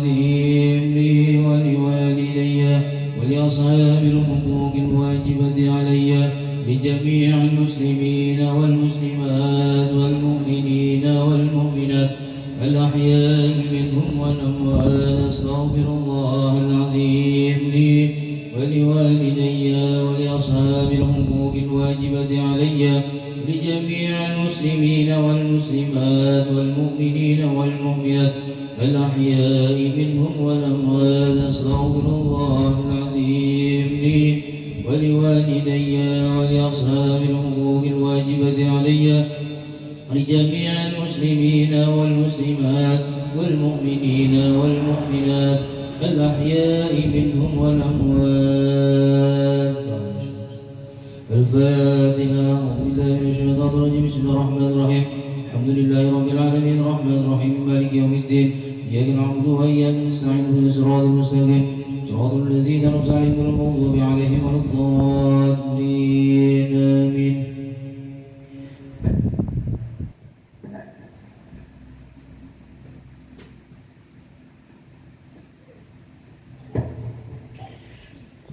العظيم لي ولوالدي ولأصحاب الحقوق الواجبة علي لجميع المسلمين والمسلمات والمؤمنين والمؤمنات الأحياء منهم والأموات أستغفر الله العظيم لي ولوالدي ولأصحاب الحقوق الواجبة علي لجميع المسلمين والمسلمات والمؤمنين والمؤمنات الأحياء منهم والأموات أستغفر الله العظيم لي ولوالدي ولأصحاب الحقوق الواجبة علي لجميع المسلمين والمسلمات والمؤمنين والمؤمنات الأحياء منهم والأموات. الفاتحة. أعوذ بالله من الشيطان الرجيم. بسم الله الرحمن الرحيم. الحمد لله رب العالمين الرحمن الرحيم مالك يوم الدين إياك نعبد وإياك نستعين اهدنا الصراط المستقيم صراط الذين أنعمت عليهم غير المغضوب عليهم ولا الضالين آمين.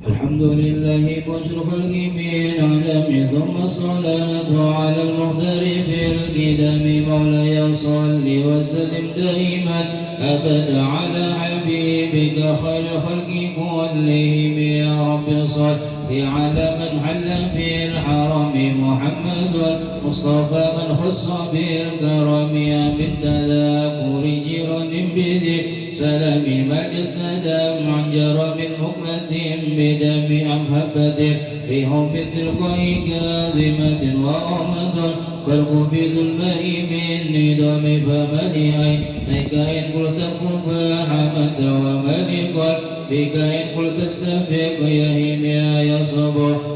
الحمد لله بشر خلقه بالعالم ثم الصلاة على المختار في القدم مولاي صل وسلم دائما أبدا على حبيبك خير الخلق كلهم يا رب صل على من حل في الحرم محمد المصطفى من خص بالكرم من تذاكر جيران بذي سلام ما جسد عن جرى من مقلة بدم أم هبة ريح من تلقاء كاظمة وأمد برق بظلماء من ندم فمن عينيك إن قلت قربى حمد ومن قال بك إن قلت استفق يهيم يا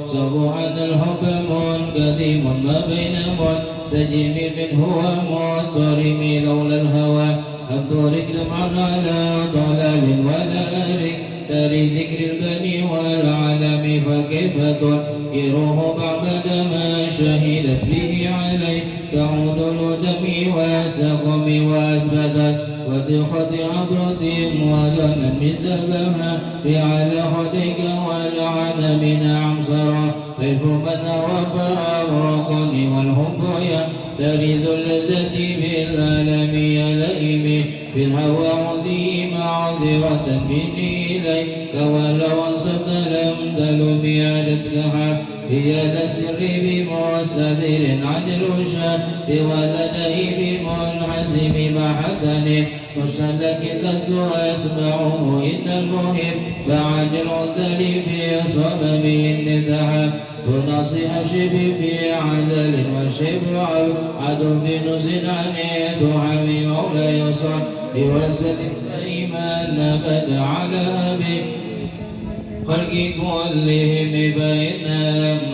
صبوحا الحب منكتم ما بين منسجم منه ومضطرم لولا الهوى لم ترك دمعا على ضلال ولا أرك تري ذكر البني والعالم فكيف تنكره بعد ما شهدت به عليك عدل دمي وسقم وأثبتت ودخت عبرة ودنا مثلها على هديك والعنم نعم سرى طيف من وفأبرقني والحب تريد اللذة بالألم يا لئيمي بالهوى عظيم معذرة مني إليك ولو أنصفت لم تلم عادتك هي السر بمستدير عن الوشاة ولدي بمنحسب محتني مسلك لست أسمعه إن المهم بعد العذل في صمم النتحب تنصح شب في عدل وشب عدو في نزل عن دعم مولاي صل وسلم دائما أبد على أبي خلق كلهم بين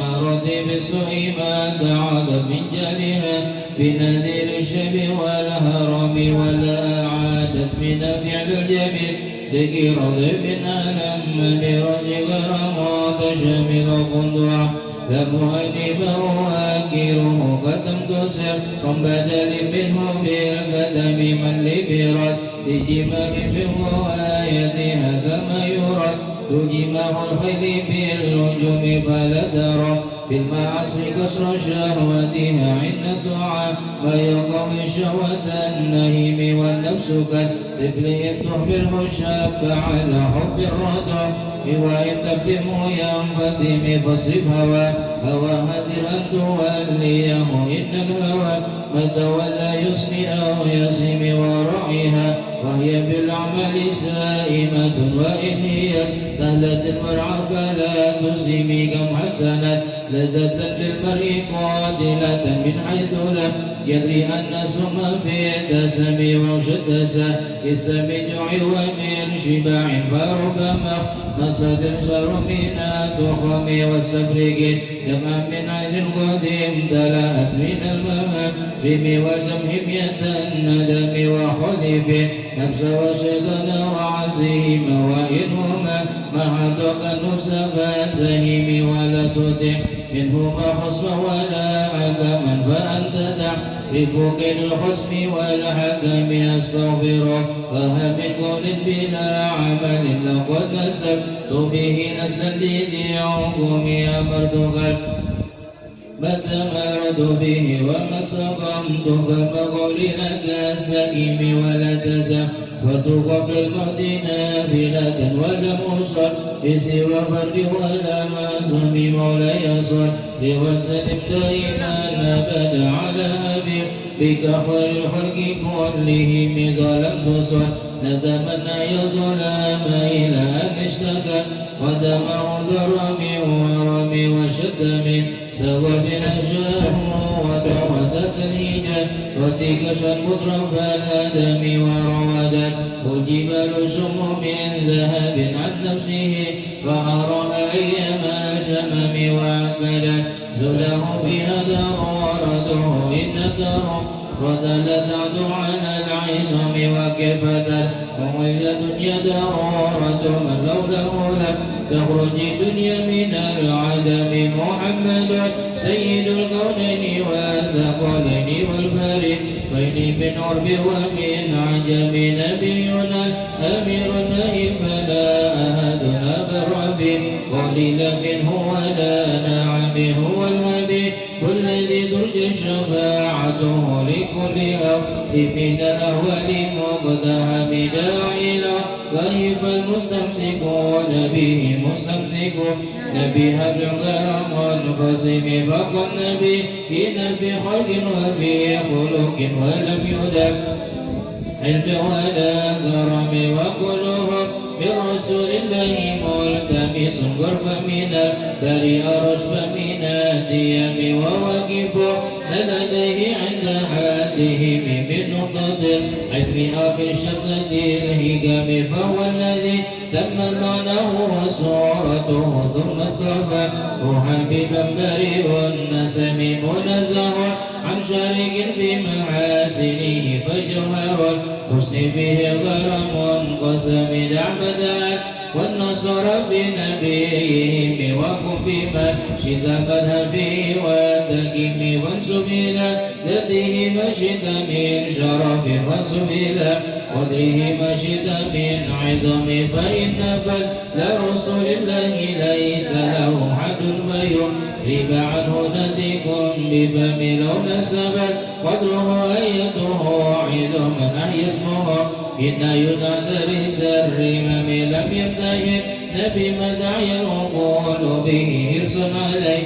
مرض بسوء ما تعد من جلها بنذير الشب والهرم ولا عادت من فعل الجميل لقرض من ألم برش غرمات شمل قندوع لم أدبه أكره قدم تسر قم بدل منه بالقدم من لبرد لجمال منه آياتها كما يرد تجمع الخيل بالنجوم فلا ترى بالمعاصي كسر شهوتها عند الدعاء ويقوي شهوة النهيم والنفس كالطفل إن تحمله شاب على حب الرضا وإن تبتمه ينفتم فصف هوى هذر أن توليه إن الهوى ما تولى يسمي أو يسم ورعيها وهي بالأعمال سائمة وإن هي سهلة المرعى فلا تسمي كم حسنت لذة للمرء قاتلة من حيث لا يدري أن سم في الدسم وشتس اسم جوع ومن شباع فربما مسد الشر من التخم واستفرق دمع من عين قديم تلأت من المغرب وجمهمية الندم وخلف نفس وشيطان وعزيم وإنهما مهدق النسفتهم ولا تطع منهما خصما ولا عدما فأنت دع رفق الخصم والحكم أستغفره وهب من قول بلا عمل لقد نسبت به نسلا لذي عقوم أمرت قلب ما تمرد به وما سقمت فما قولي لك سئم ولا تزم وقبل الموت نافلة ولم أصل بسوى فرد ولا معصوم مولاي صل وسلم دائما أبدا على حبيبك خير الخلق كلهم إذا لم تصل نتمنى يا ظلام إلى أن اشتكى قدمه ضرمي ورمي وشد من سوى من أشاه وبعدت الهجان وتكش المطرف الأدم وروادت والجبال سم من ذهب عن نفسه فأراها أيما شمم وعقلت زله بها دارته إن دار ردلت عدو عن العصم وكفتت وويل دنيا دارورة من لوله لم تخرج دنيا من العدم محمد سيد الكونين والثقلين والفريقين من عرب ومن عجم نبينا الأمير النهي فلا أحد بر به قليل منه ولا نعم هو الحبيب الذي ترجى شفاعته لكل أهل من الأهوال مقدم داعينا غيب المستمسكون به مستمسكون نبي هب غير منقسم فقد نبي في خلق وفي خلق ولم يدم علم ولا كرم وكلهم من رسول الله ملتمس قرب من البريء رشب من الديم ووقف لديه عند حدهم من نقطة العلم أو شدة الهجم فهو الذي تم معناه وصورته ثم اصطفى حبيبا بريء النسم منزه عن شريك بمحاسنه فجوهر الحسن به غير منقسم دعمدات والنصر بنبيهم وقم بما شد مذهب فيه وتكيم وانسب إلى ذاته ما شد من شرف وانسب إلى قدره ما شد من عظم فإن بل رسول الله ليس له حد فيغرب عنه نتيكم بفم لو نسبت قدره أيته عظما أحيا اسمه إن ينادى الرمم لم يبتهل نبي مدعي العقول به حرصا عليه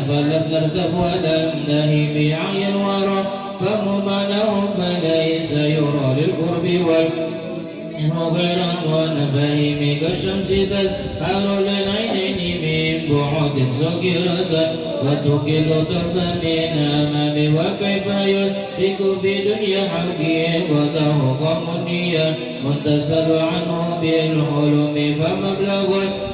فلم نرتب ولم نهي بعي الورى فممنه فليس يرى للقرب والإنه غير ونفهم كالشمس تزهر للعينين من بعد صغيرة وتكل دربا من أمام وكيف يدرك في دنيا حقيقته قمنيا منتسل عنه بالحلم فمبلغ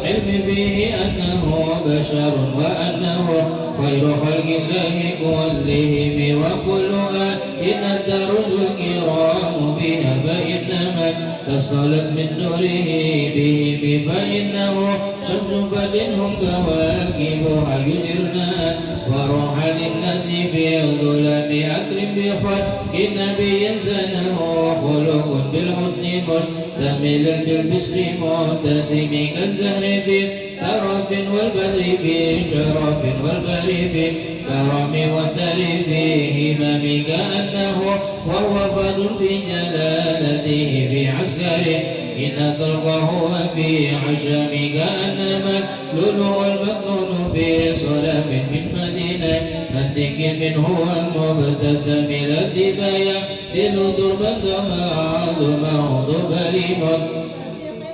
العلم به أنه بشر وأنه خير خلق الله كلهم وكل إن الدرس الكرام بها فإنما اتصلت من نوره به فإنه شمس فدنهم كواكبها يجرنا وروح للناس في الظلم أكرم بخلق نبي سنه خلق بالحسن مشتمل بالبسر متسم كالزهر بترف والبدر بشرف والبر بكرم والدر في همم كأنه وهو فضل في جلالته في عسكره إن تلقاه في عشم كأنما لؤلؤ المكنون في صلب من مدينة منتك منه ومبتسم الاتبايا للدربا عظمه ضبليم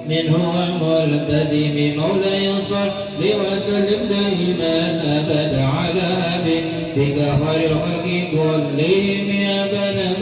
منه وملتزم مولاي صل وسلم دائما أبدا على حبيبك خير الخلق كلهم أبدا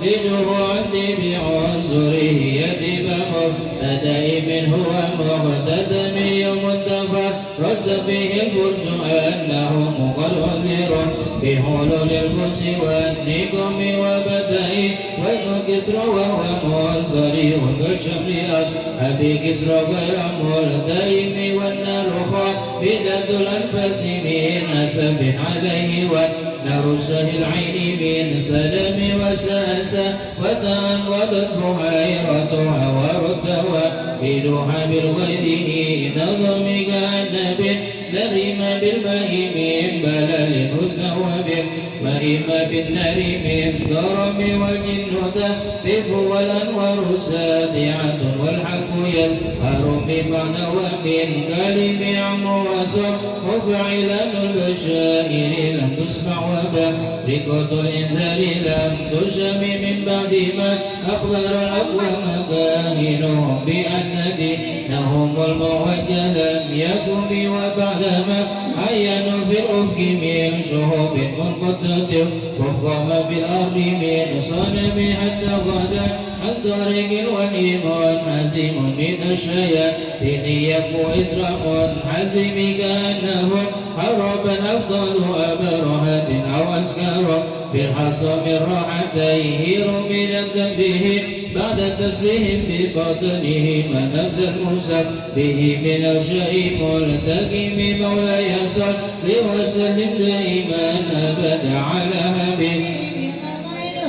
مولده عندي بعنصره يتبع مبتدئ منه ومقتدم يوم التفا رس فيه الفرس أنهم قد أنذروا بحلول البؤس والنقم وبدئ وابن كسرى وهو منصري كالشمل أصحاب كسرى غير ملتئم والنار خالدة الأنفاس من أسف عليه والنار السهل العين من سلم وساسا وتأملت بحيرتها وردها إلها بالغيره نظم كالنبي نرم بالماء من بلل حسن وإما بالنار من ضرم والجن تهتف والأنوار ساطعة والحق يظهر بمعنى ومن كلم عم وصف مفعلا البشائر لم تسمع وبرقة الإنذار لم تشم من بعد ما أخبر الأقوام كاهنهم بأن دينهم الموجه لم يكن وبعدما عينوا في الأفق من شهوب منقطة وفقهم في الأرض من صنم حتى غدا عن طريق الوحي منحزم من الشياطين يبقوا إثر منحزم كأنهم حربا أفضل أبرهة أو أسكر بالحصى من راحتيه رمي به بعد تسبيح ببطنه ما نبذ الموسى به من أشياء ملتقم مولاي صل وسلم دائما أبدا على حبيب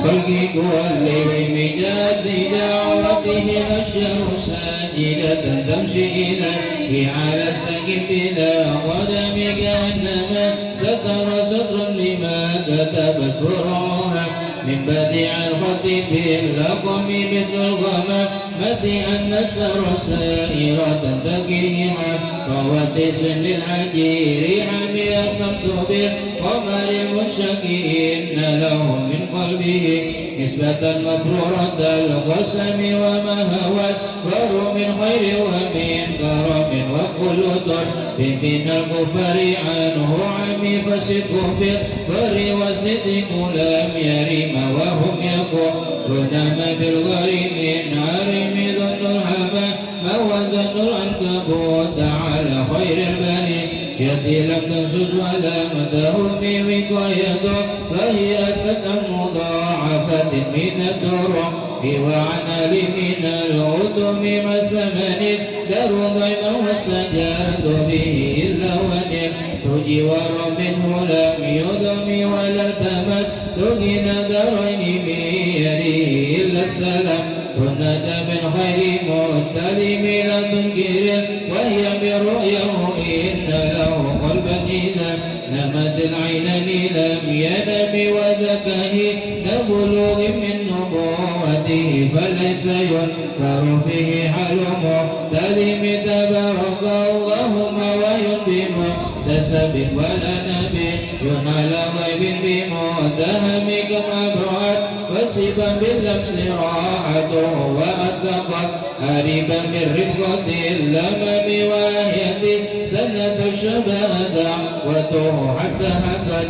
خلقي كل بمجاد دعوته الأشجار ساجدة تمشي إليه على السكن بلا قدم كأنما ستر سطرا لما كتبت فروعها من بديع الخط باللقم مثل الغمام بديع النسر سائرة تقيها رواتس للحجير حمي صمت بالقمر المنشكي إن له من قلبه نسبة مبرورة القسم وما هوى فر من خير ومن كرم وكل طرف من الكفر عنه عمي فسده بالبر وصدق لم يرم وهم يقولون ما بالغريم من عرم ظن الحمى ما وظن العنكبوت على خير البريد يدي لم تنسج ولم تهم وقايته فهي أنفس مضاعفة من الدروع وعن من العتم مع سمن دار ضيما واستجاد به إلا ونل تجوار منه لم يدم ولا التمس تغنى دارين من يليه إلا السلام تنت من خير مستلم لا تنكر وهي برؤيه إن له قلبا إذا نمت العينين لم ينم وذكه نبلغ من نبوته فليس ينكر فيه حال مختلم تبارك اللهم وينبي مكتسب ولا نبي على غيب بمتهم كما أبرأت وسبا باللمس راحته وأطلقت قريبا من رفقة اللمم وآية سنة الشباب دعوته حتى حكت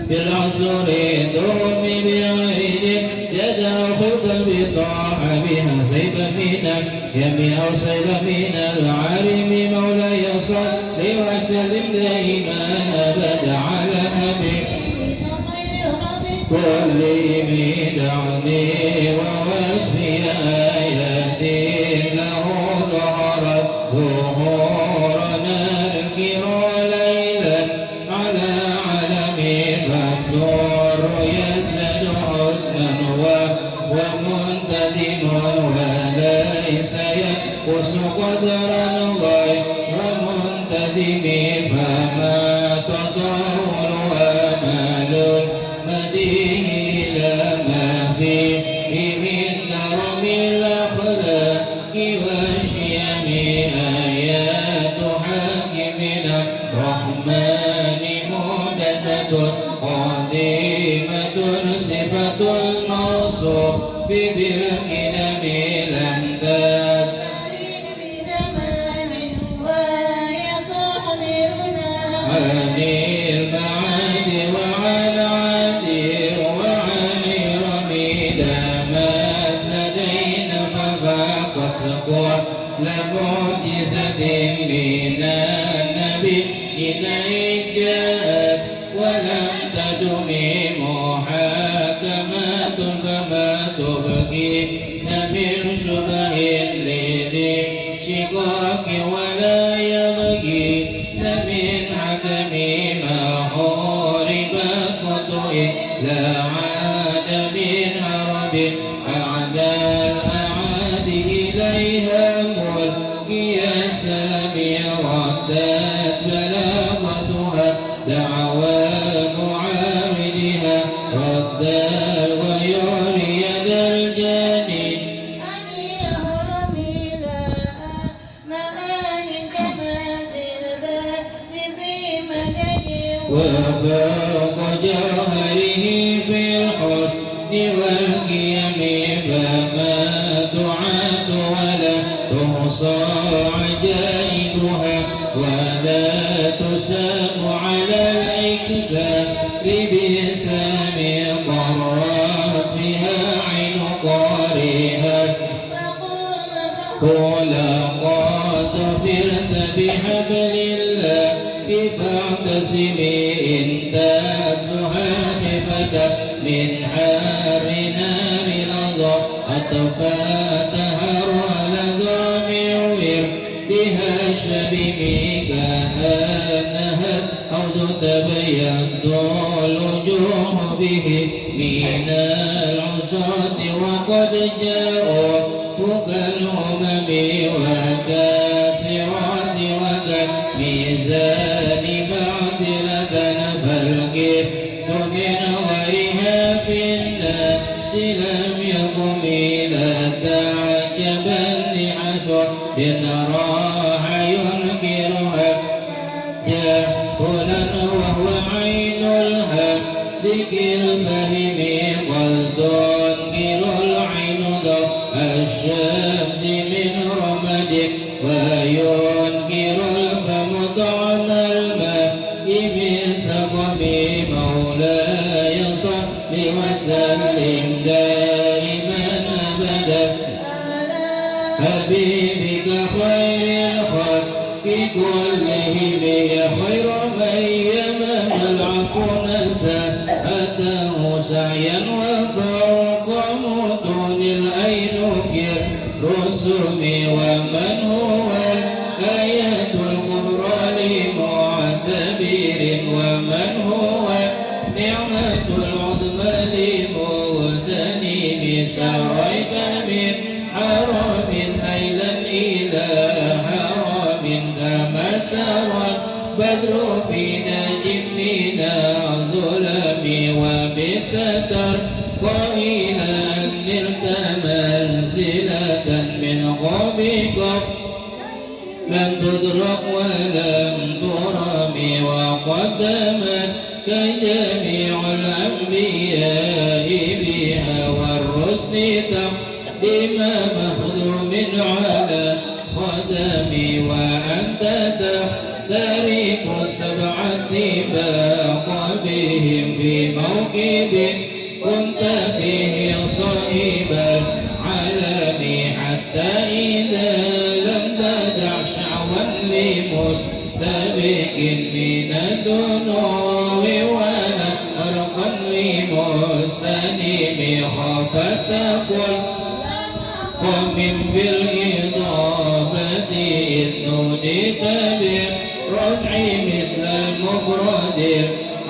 بالعصر ترمي بعين يدع خلق البطاح بها سيف من اليم أو سيف من العارم مولاي صل وسلم دائما أبدا على حبيب كل بدعني ووصفي آياتي له ظهرت ظهورنا الكرى ليلا على علم فالنور يسجد حسنا ومنتدم وليس ينقص قدرا غير منتدم فما تطول أمال مدين إلى ما فيه من كرم الأخلاق والشيم آيات حاكمنا الرحمن مهدثة قديمة صفة الموصوف بالكرم لم تأت عن المعاد وعن عادي وعن رميد ما لدينا ففاقت سكون لمعجزة من النبيين إذ جاءت ولم تدم محاكمات فما تبكين من شبه لذي شقاق ولا يبكين من حكم ما حورب قطع لا عاد من عرب أعداء الأعاد إليها ملقي السلام ردت بلاغتها دعوى معارضها رد الغيور يد الجاني أن يهرم إلى مآل كمازل الباب في مدد وفوق جوهره في الحسن والقيم فما دعاة ولا تحصى عجائبها ولا تسام على الإكثار ببسام قرات بها عين قارها قل قد غفرت بحبل الله فاعتصمي إن تتلها خفة من حار نار الأرض أطفاتها ولدى معوير بها شبيبي كأنها أرض تبيض الوجوه به من العصاة وقد جاءوا كالأمم وكاسرات وكالميزان معدلة فالكفت من غيرها في الناس لم يقم إلى تعجبا لحسر راح ينكرها جاهلا وهو عين الهم ذكر فهم قد تنكر العين ضوء الشمس من رمد وينكر الفم طعم الماء من سقم مولاي صل وسلم دائما أبدا حبيبك خير الخلق كلهم يا خير من يمن العفو نسى أتاه سعيا وفوق متون الأينك رسم ومن هو الآية الكبرى لمعتبر ومن هو نعمة العظمى لمغتنم سريت من حرم ليلا إلى حرم كما سرى البدر في نجم من الظلم وبالتتر وإلى أن نلت منزلة من قبك لم تدرك ولم ترم وقدمت كجميع الأنبياء بها والرسل تقدم مخدوم على خدمي وأنت تحترق السبعة باق بهم في موكب كنت فيه صائب العالم حتى إذا لم تدع شعوا لمستبق من الدنو ولا أرقا لمستنيم خافت قل ومن بالإضافة إذ نوديت بالرفع مثل المفرد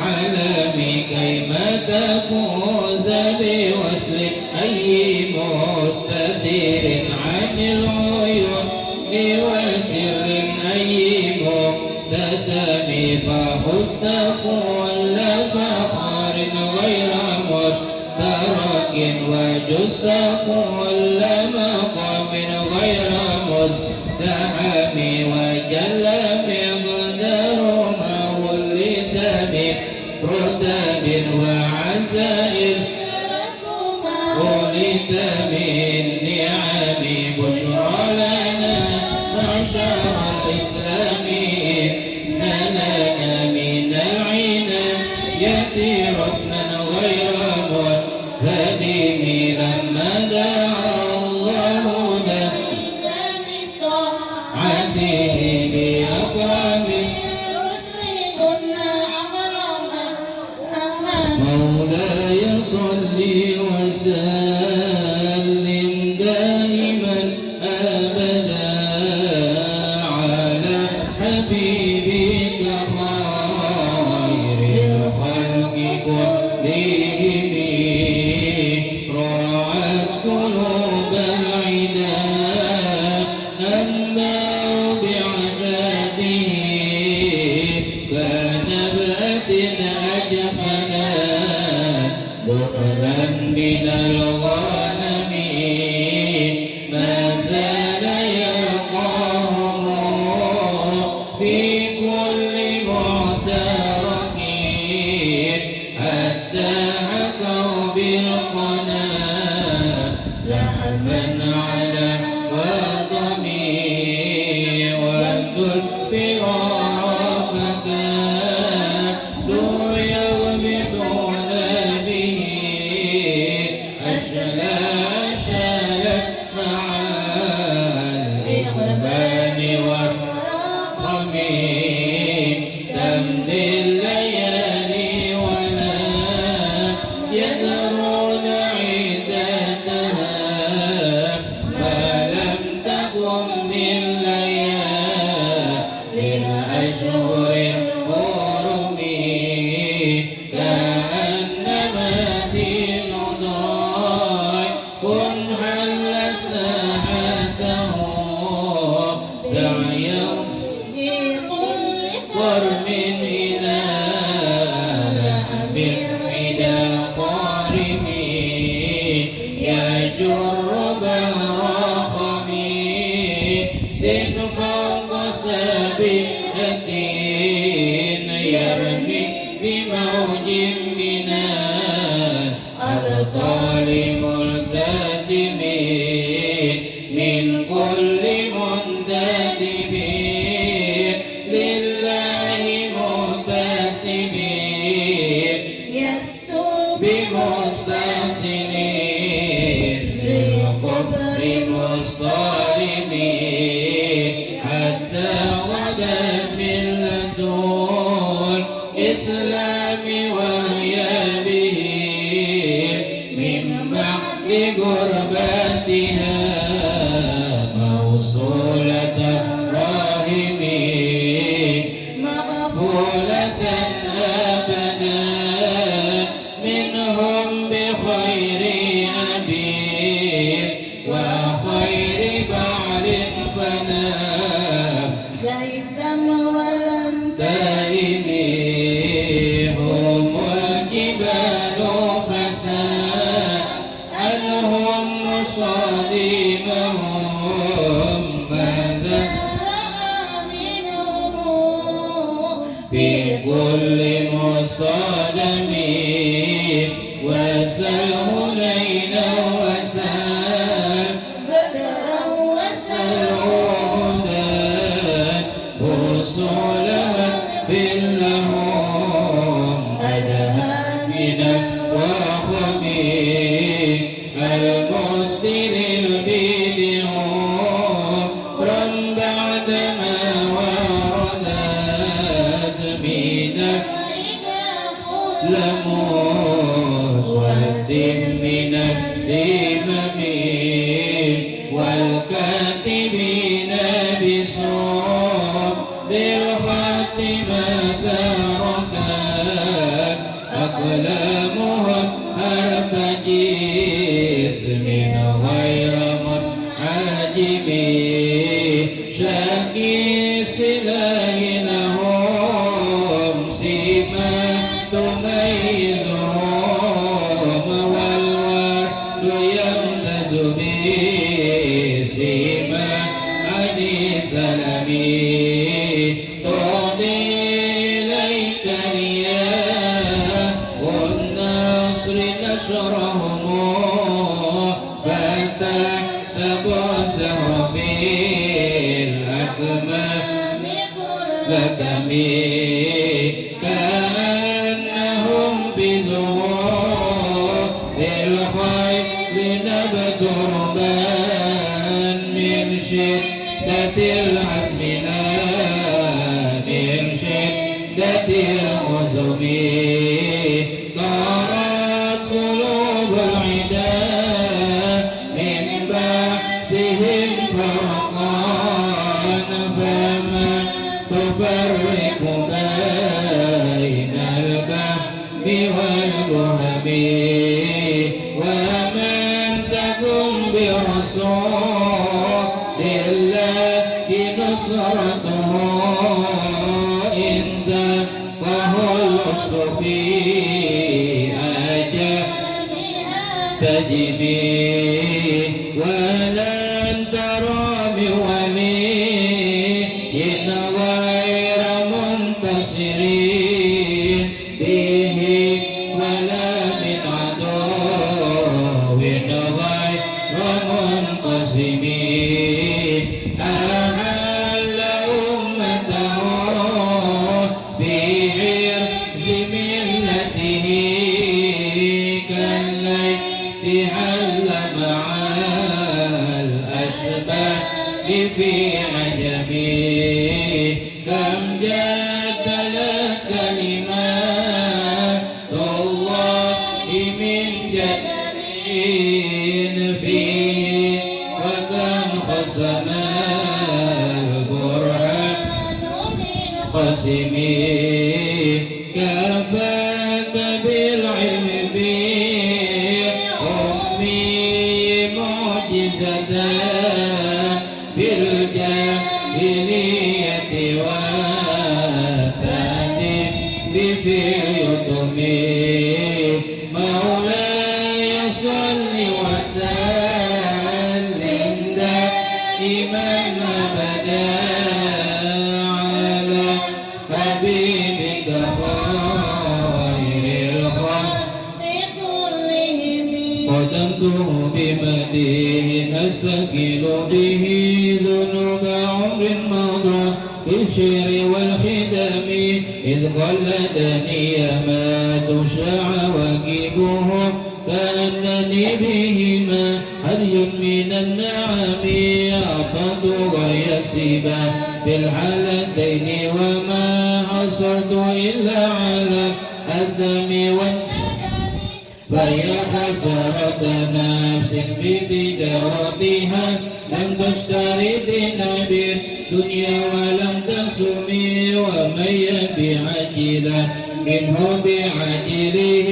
العالم كيما تفوز بوصل أي مستدير عن العيون وسر أي مقتدم فحزت كل فخر غير مشترك وجزت كل مقام غير مزدحم وجل مقدار ما ولد من رتب وعزائل ولد من نعم بشرى لنا معشر الإسلام إن لنا من العناية ركنا غير منهدم لما دعا الله له حبيبك خير الخلق كلهم راعت قلوب العدا أنباء بعداده كنبأة أجفنا بطلا من الغنم ما زال يلقاه في كل معترك حتى حكوا بالقنا لحما على وطمي والذل فكانوا يغمضون به أشلا شالت مع الإقبال والرقم تمضي الليالي ولا يدرون عدتها ما لم تكن من ليالي الأشهر الحرم كأنما دين ضايع حل ساحته سعيا ورم إلى لحم الحدا قارم يجر بحر خميس فوق سابقة يرمي بموج من الأبطال ملتزم من كل منتدب لله مبتسم بمستحسن للقبر مصطلب حتى غدت ملة الإسلام وهي به من بعد غربتها موصولة الراهم مقبولة أبدا منهم بخير أبي وخير بعل فنا دائمي هم الجبال فسألهم مصادمهم ماذا في كل مصطدم وسل هنينا وسل بدرا وسل عودا وصولها باللهم أدها من الوخم المصدر البدع بعدما وردت من لموس من الإمام والكاتبين بصوب بالخاتمة تركت أقلامهم حرف جسم غير منعجم شاكي سلاح لهم سيما تميزهم والورد يمتاز بسيما عن سلمي تعطي إليك رياح والنصر نشرهم فتحسب الزهر بالأكمام لكم كأنهم بظهور الخيل نبت ربان من شدة العزم لا من شدة العزم طارت قلوب العدا من بأسهم فرقان فما تفرق بين البهم والوهم ومن تكن برسول الله نصرته إن تفه العشق في أجلها تجبي ولن ترى بولي غير منتصرين به ولا من عدو غير منقسمين أهل أمته بعرز ملته كالليث هل مع الأشباه في عجبي كم جادلت كلمات الله من جدل فيه وكم خصم البرهان من خصمي كفاك بالعلم بأمي معجزة في الجاهلية وثاني في اليتم مولاي صل وسلم دائما أبدا على حبيبك خير الخلق كلهم قدمته بمديه أستكيل به ذنوب عمر مضى في الشعر والخدم إذ قلدني ما تشاع وكبه كأنني بهما هدي من النعم أعطت ويسبا في الحالتين وما حصلت إلا على الذم فيا خسارة نفس بتجارتها لم تشتري بنبي دنيا ولم تسمي ومن يبيع عاجلا منه بعاجله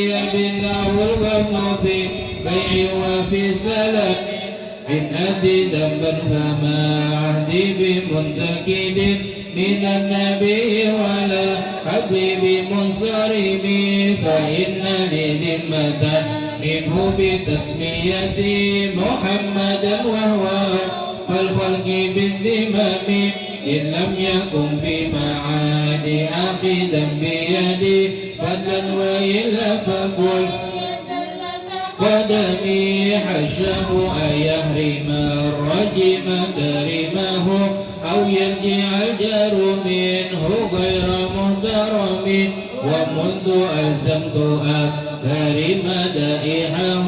يبلغ الغم في بيع وفي سلام إن أتي ذنبا فما عهدي بمنتكد من النبي ولا حبيب منصرم فإن لي ذمة منه بتسميتي محمدا وهو فالخلق بالذمم إن لم يكن بمعاني أخذا بيدي فضلا وإلا فقل قدمي حشه أيهرم الرجم كرمه أو يرجع الجار منه غير محترم ومنذ ألزمت أكرم دائحه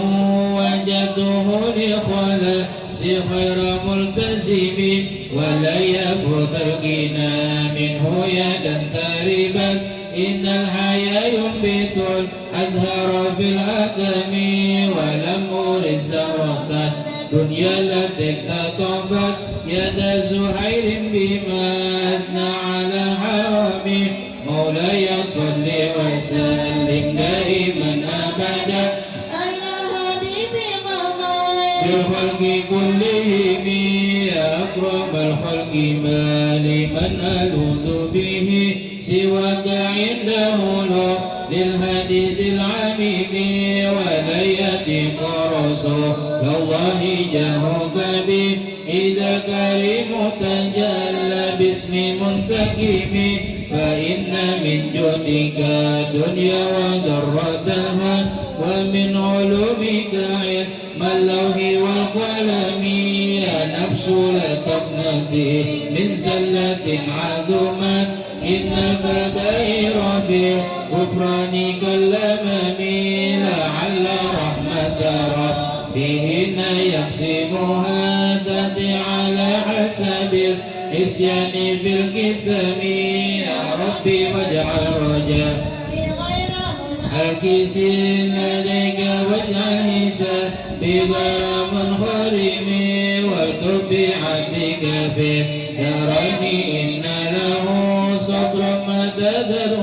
وجدته لخلاص خير ملتزم ولا يفوت الغنى منه يدا تربت إن الحيا ينبت الأزهار في الأكم ولم أرد زهرة دنيا التي اكتطبت يد زهير بما أثنى على حرمي مولاي صل وسلم دائما أبدا على حبيبك خير في الخلق كلهم يا أكرم الخلق ما لمن ألوذ به سواك عنده للحديث العميم ولا يتق رسول الله جاهك به إذا كريم تجلى باسم منتكم فإن من جودك دنيا وذرتها ومن علومك علم اللوح والقلم يا نفس لا تقنطي من زلة عظمت إن الكبائر بغفران كالأمم لعل رحمة ربهن يقسمها تأتي على حسب العصيان في القسم يا ربي واجعل رجاء غير عاكسين لديك واجعل حسابي غير منخرم واكتب بعدك في دارين إن له صبرا مددر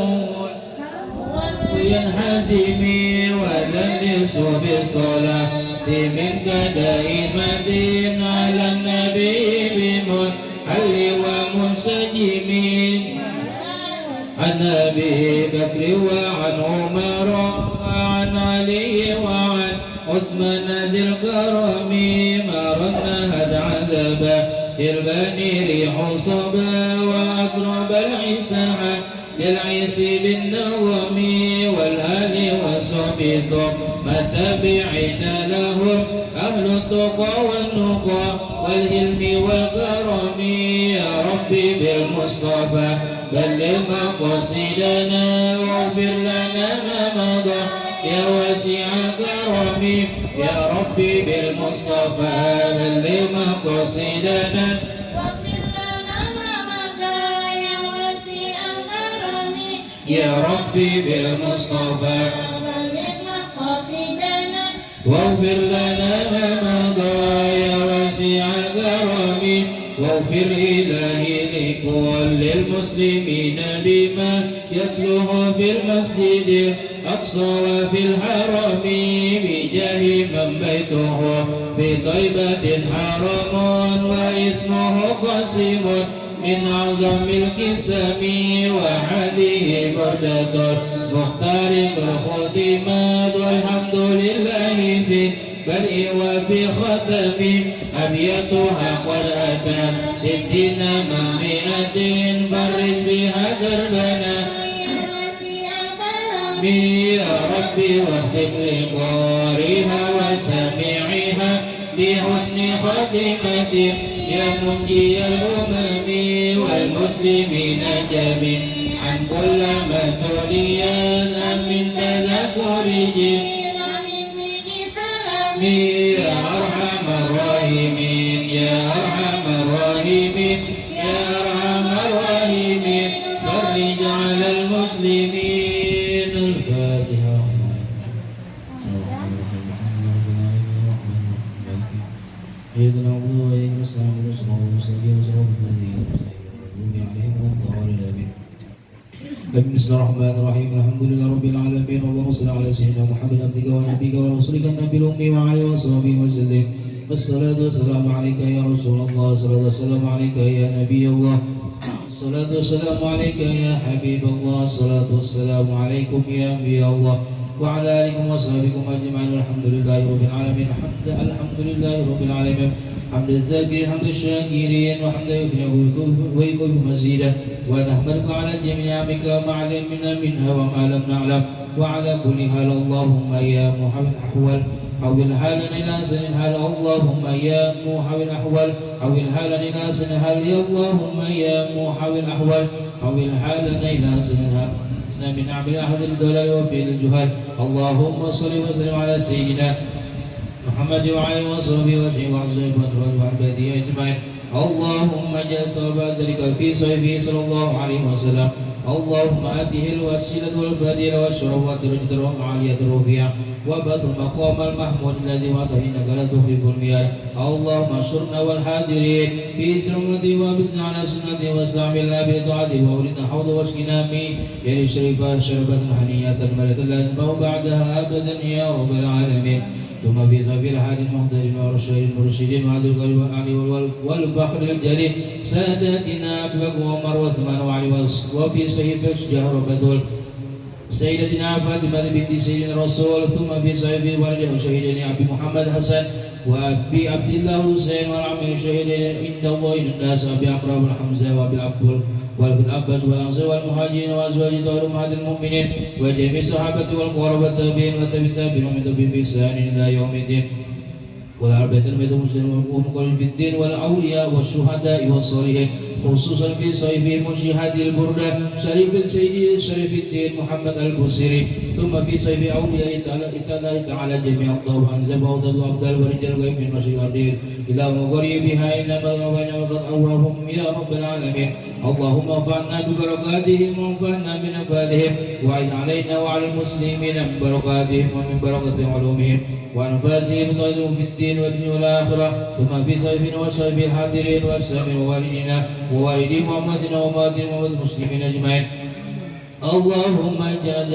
ينحزم وذلس بالصلاة منك دائمة على النبي بمنحل ومنسجم عن أبي بكر وعن عمر وعن علي وعن عثمان ذي الكرم مرنها عذابا البني ريح صبا وأقرب العسى للعيس بالنظم والآل وصحب ثم تابعين لهم أهل التقى والنقى والعلم والكرم يا ربي بالمصطفى بلغ مقاصدنا واغفر لنا ما مضى يا واسع الكرم يا ربي بالمصطفى بلغ مقاصدنا يا ربي بالمصطفى بلغ مقاصدنا واغفر لنا ما مضى يا واسع الكرم واغفر إلهي لكل المسلمين بما يتلوه في المسجد الأقصى وفي الحرم بجاه من بيته بطيبة حرم واسمه قاسم من أعظم القسم وهذه بردة المختار بالختمات والحمد لله في بدء وفي ختم أبيتها قد أتى 60 من 100 برز بها دربنا يا ربي واهدم لقارئها وسامعها بحسن خاتمة يا منجي الأمم والمسلمين جميعا كل ما توليا من تذكر يا أرحم الراحمين يا أرحم الراحمين يا أرحم الراحمين فرج على المسلمين الفاتحة إذ نعبد وإذ نستعين صراط المستقيم صراط الذين أنعمت عليهم غير المغضوب عليهم بسم الله الرحمن الرحيم الحمد لله رب العالمين اللهم صل على سيدنا محمد عبدك ونبيك ورسولك النبي الأمي وعلى آله وصحبه وسلم الصلاة والسلام عليك يا رسول الله صلى الله عليه وسلم عليك يا نبي الله الصلاة والسلام عليك يا حبيب الله الصلاة والسلام عليكم يا أنبياء الله وعلى آلكم وصحبكم أجمعين والحمد لله رب العالمين الحمد لله رب العالمين حمد الذاكرين حمد الشاكرين وحمد يكون ويكون مزيدا ونحمدك على جميع نعمك وما علمنا منها وما لم نعلم وعلى كل حال اللهم يا محمد أحوال حول حالا إلى أحسن الحال اللهم يا محول أحوال حول حالا إلى أحسن الحال يا اللهم يا محول أحوال حول حالا إلى أحسن الحال من أعمل أحد الدلال وفعل الجهال اللهم صل وسلم على سيدنا محمد وعلى آله وصحبه وسلم وعلى بيته أجمعين اللهم اجعل ثواب ذلك في صحبه صلى الله عليه وسلم اللهم آته الوسيلة والفضيلة والشرف والدرجة العالية الرفيعة وبث المقام المحمود الذي وعدته إنك لا تخلف الميعاد اللهم اشرنا والحاضرين في سرمتي وبثنا على سنتي واستعملنا بطاعتي وأولدنا حوض واشكنا من يد الشريفة شربة حنية الملة لا ينبغ بعدها أبدا يا رب العالمين ثم في سبيل الحاد المهتدين والرشيد المرشدين وعز القلب والعلي والفخر الجليل ساداتنا أبي بكر وعمر وعثمان وعلي وفي صحيفة الشجاع وبدول سيدتنا فاطمة بنت سيدنا الرسول ثم في صحيفة والده شهيدين أبي محمد حسن وأبي عبد الله حسين والعم شهيدين عند الله إن الناس أبي أقرب الحمزة وأبي العبد والابن عباس والأنصار والمهاجرين وأزواج أمهات المؤمنين وجميع الصحابة والقرابة والتابعين والتابعين ومن تبعهم بإحسان إلى يوم الدين والأربعة المسلمين والمقربين في الدين والأولياء والشهداء والصالحين خصوصا في صيف منشي هذه البردة شريف السيد شريف الدين محمد البصيري، ثم في صيف أولياء تعالى جميع الضوء أنزل وأوضل وأبدال ورجال غيب من مشرق الأرض إلى مغربها إنما وبين وقد أورهم يا رب العالمين. اللهم انفعنا ببركاتهم وانفعنا بنفاذهم، وعد علينا وعلى المسلمين من بركاتهم ومن بركة علومهم وأنفاسهم وطيبهم في الدين والدنيا والآخرة. ثم في صيفنا وصيف الحاضرين والسامعين ووالدينا ووالدي محمد وأمهات المسلمين أجمعين. اللهم اجعل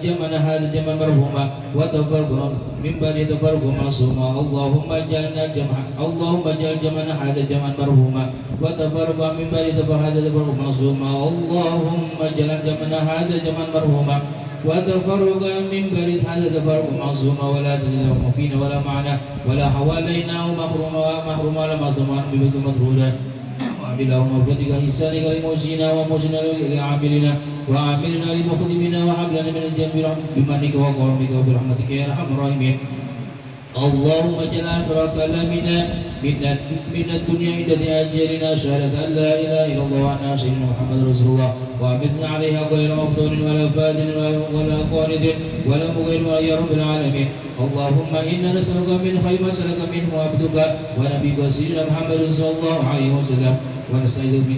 جمعنا هذا جمعا مرحوما وتفرقنا من بعد تفرق معصوما. اللهم اجعل جمعنا هذا جمعا مرحوما وتفرقا من بعد هذا تفرق معصوما. اللهم اجعل جمعنا هذا جمعا مرحوما وتفرقا من بعد هذا تفرق معصوما، ولا تجعل فينا ولا معنا ولا حوالينا ومحروما ولا معصوما ببيت مطرودا. اللهم بفضلك إحسانك لموسينا وموسنا لعاملنا وعاملنا لمخدمنا وحبلنا من الجنب بمنك وكرمك وبرحمتك يا أرحم الراحمين. اللهم اجعل آخر كلامنا من الدنيا عند أجلنا شهادة أن لا إله إلا الله وأن سيدنا محمد رسول الله، وأمسنا عليها غير مفتون ولا فاد ولا قارد ولا مغير يا رب العالمين. اللهم إنا نسألك من خير ما سألك منه عبدك ونبيك سيدنا محمد صلى الله عليه وسلم، ونستعيذك من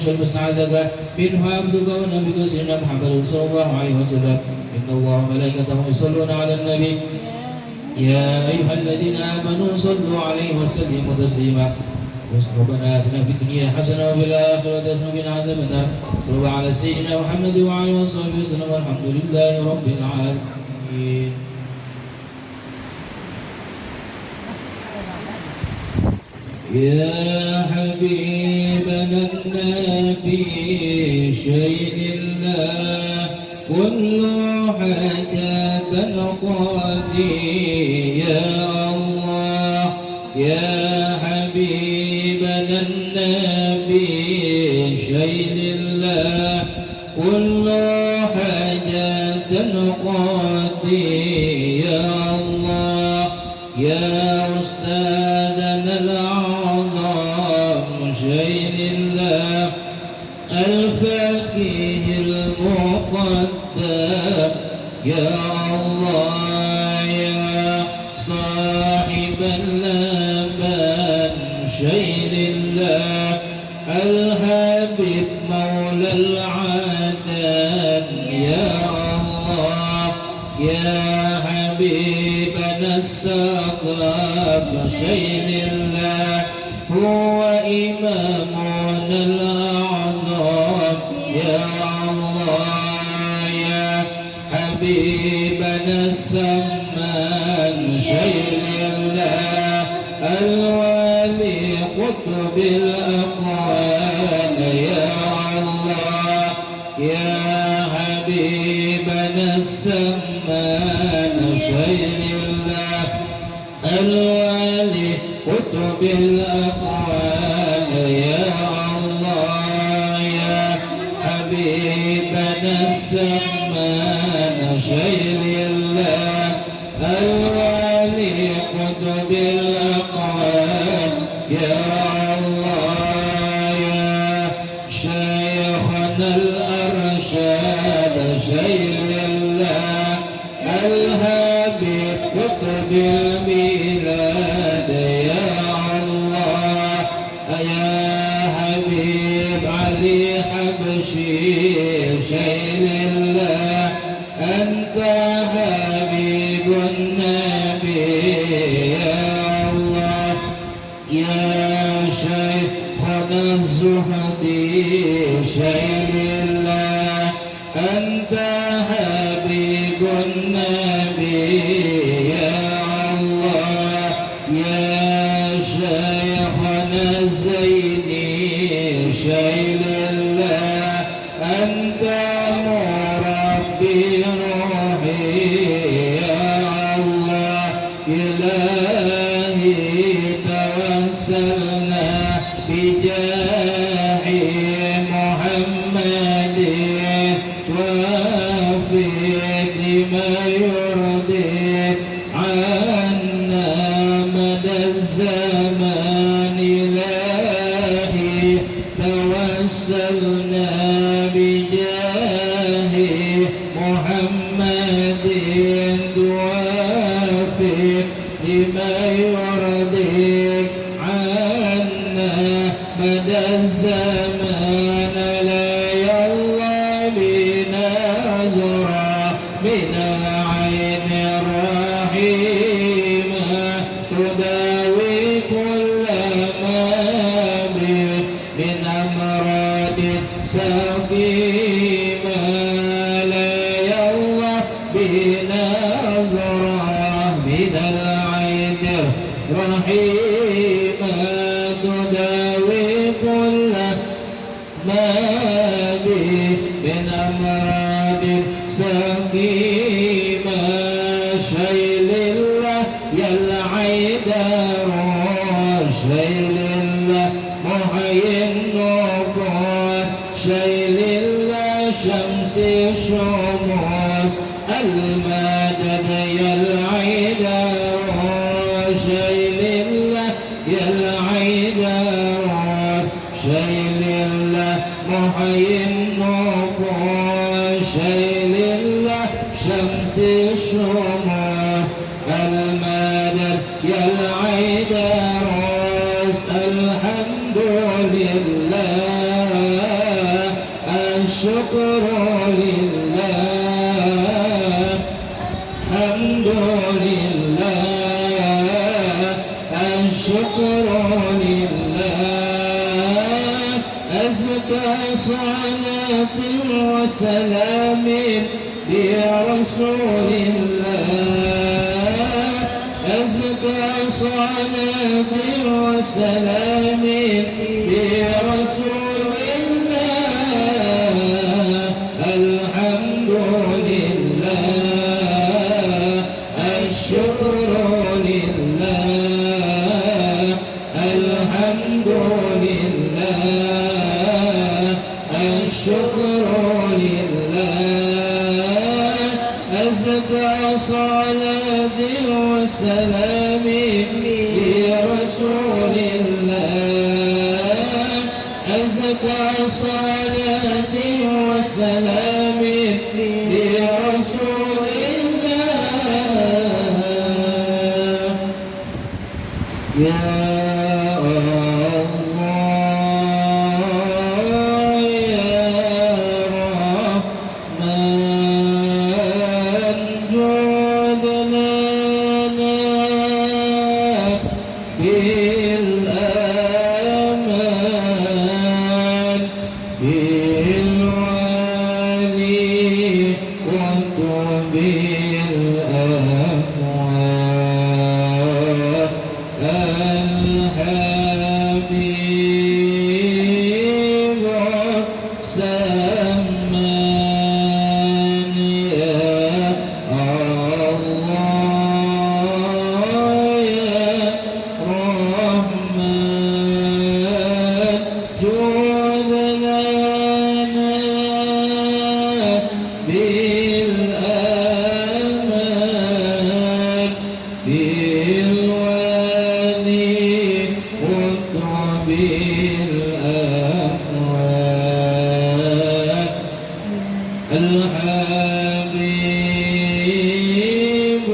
شر ما استعاذك منه عبدك ونبيك سيدنا محمد صلى الله عليه وسلم. إن الله وملائكته يصلون على النبي يا أيها الذين آمنوا صلوا عليه وسلموا تسليما. ربنا آتنا في الدنيا حسنة وفي الآخرة حسنة وقنا عذاب النار. صلى الله على سيدنا محمد وعلى آله وصحبه وسلم والحمد لله رب العالمين. يا حبيبنا النبي شين الله كل حاجة قاضي يا الله. يا حبيبنا النبي شين الله كل حاجة قاضي يا الله. يا أستاذنا الأعظم شين الله الفقيه المقدم يا الله. يا صاحب اللبن شين الله الحبيب مولى العدن يا الله. يا حبيبنا السقف شين الله هو إمامنا الأعظم يا الله. يا حبيبنا السمان شين الله الوالي قطب الأقوال يا الله. يا حبيبنا السمان شين الله الوالي قطب الأقوال يا الله. يا حبيبنا السمان شين الله الوالي قطب الأقوال يا الله. يا شيخنا الأرشاد شين الله الهابي قطب الميلاد يا الله. يا حبيب علي حبشي شين الله أنت حبيب النبي يا الله. يا شيخنا الزهدي شين الله أنت حبيب النبي يا الله. يا شيخنا الزيني شين الله أنت مربي روحي يا الله. إلهي توسلنا بجاه محمد وفق لما يرضي عنا مدى الزمان. إلهي توسلنا بجاه محمد توافي لما يرضيك عنا مدى الزمان لا يلا بنظرة من العين الرحيمة تداوي كل ما به من أمراض سقيمة لا يلا بنظرة من العين الرحيمة تداوي كل ما به من أمراض سقيمة شيل الله يا العيدر شيل الله محيي النفوس شيل الله شمس الشموس المدد يا العيدر شيل الله يا العيدر شيل الله محيي النفوس شيل الله شمس الشموس المدد يا العيدر الحمد لله الشكر لله الحمد لله الشكر لله أزكى صلاة وسلام برسول الله أزكى صلاة وسلام برسول الله الحمد لله الشكر لله الحمد لله الشكر لله أزكى صلاة وسلام برسول الله أزكى صلاة وسلام برسول الله يا الله يا رحمن جود لنا بالأمان بالوالي كنت بالأموال الحبيب سمان يا الله يا رحمن جود لنا بالأمان بالوالي كنت بالأموال الحبيب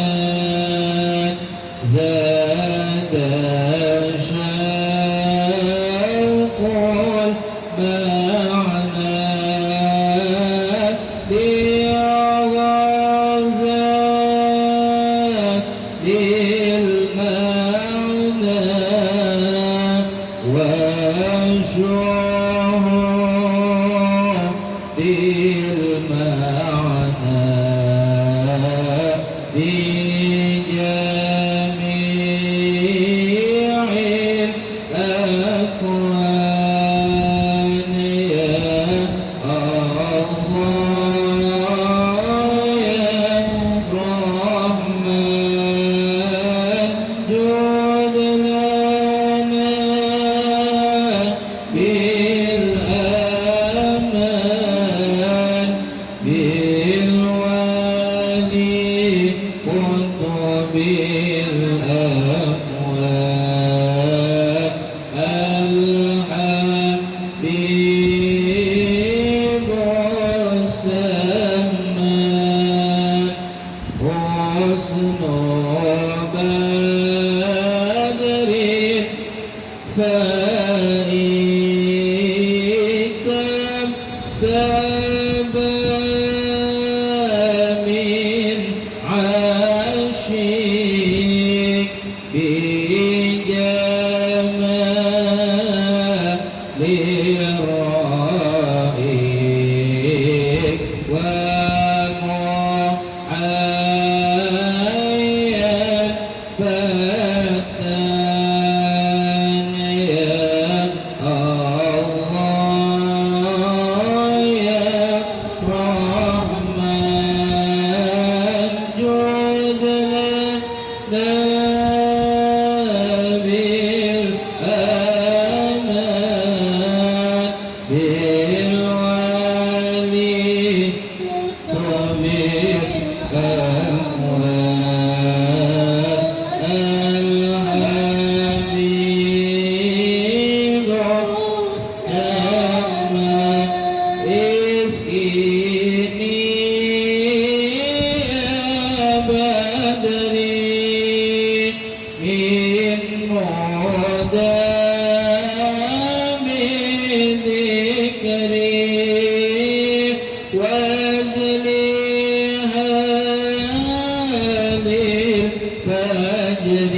السمان زاد شوق المعنى بغزات للمعنى وشعور للمعنى بجميع الأكوان يا الله يا رحمن جود لنا بالأمان بالوالي كنت بالأموال فإيتم سبا من عشيق بجمال الرائق ومعين فتان يا الله يا رحمن جود لنا بالأمان بالوالي وبالأموال الحبيب سما اسقني يا بدري من مدام ذكري واجليها للفجر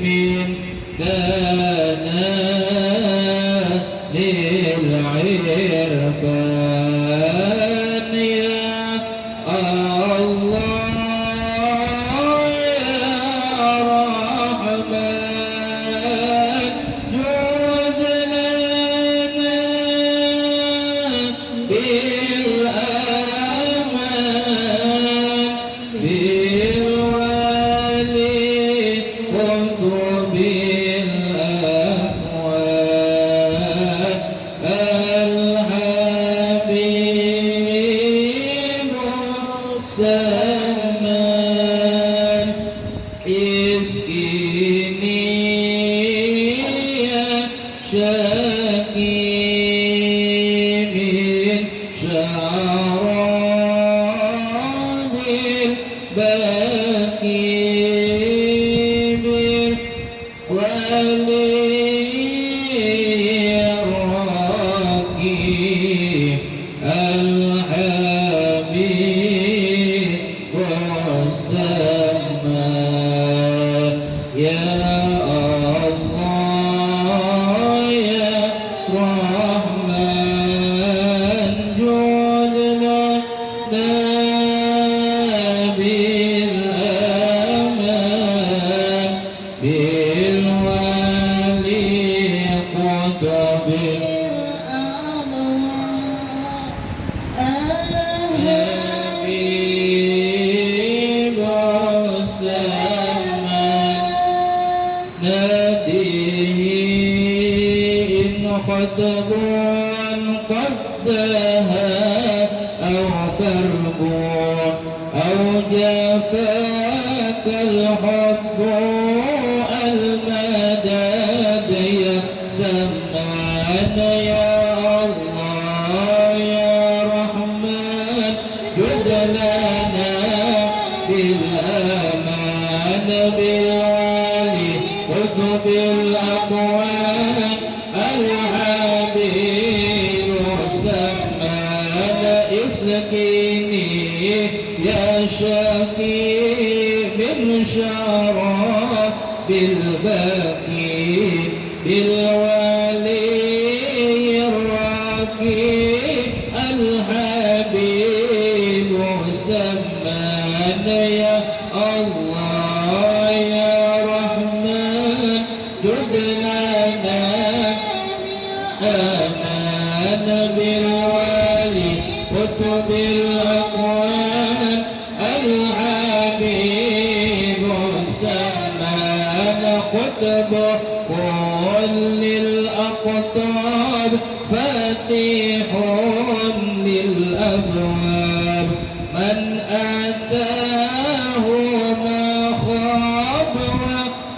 من دنا للعرفان يا الله يا رحمن جود لنا بالأمان بالوالي قمت بالأموال الحبيب سمان اسقني يا شاكي من شراب الباكي بالولي الراكي الحبيب والسمان يا الله يا رحمن جود لنا بالأمان بالولي قطب الحبيب والسمان ناديه إن خطب قد دها أو كرب أو جفاك الحب المداد يا سمان يا الله يا رحمن جد لنا بالأمان بالوالي قطب الأقوال الحبيب سمان اسقني يا شفي من شراب بالباكي بالولي الراكي الحبيب سمان يا الله يا رحمن جد لنا آمان بالوالي قطب الأقوال الحبيب سمان قطب كل الأقطاب فاتح للأبواب من أتاه ما خاب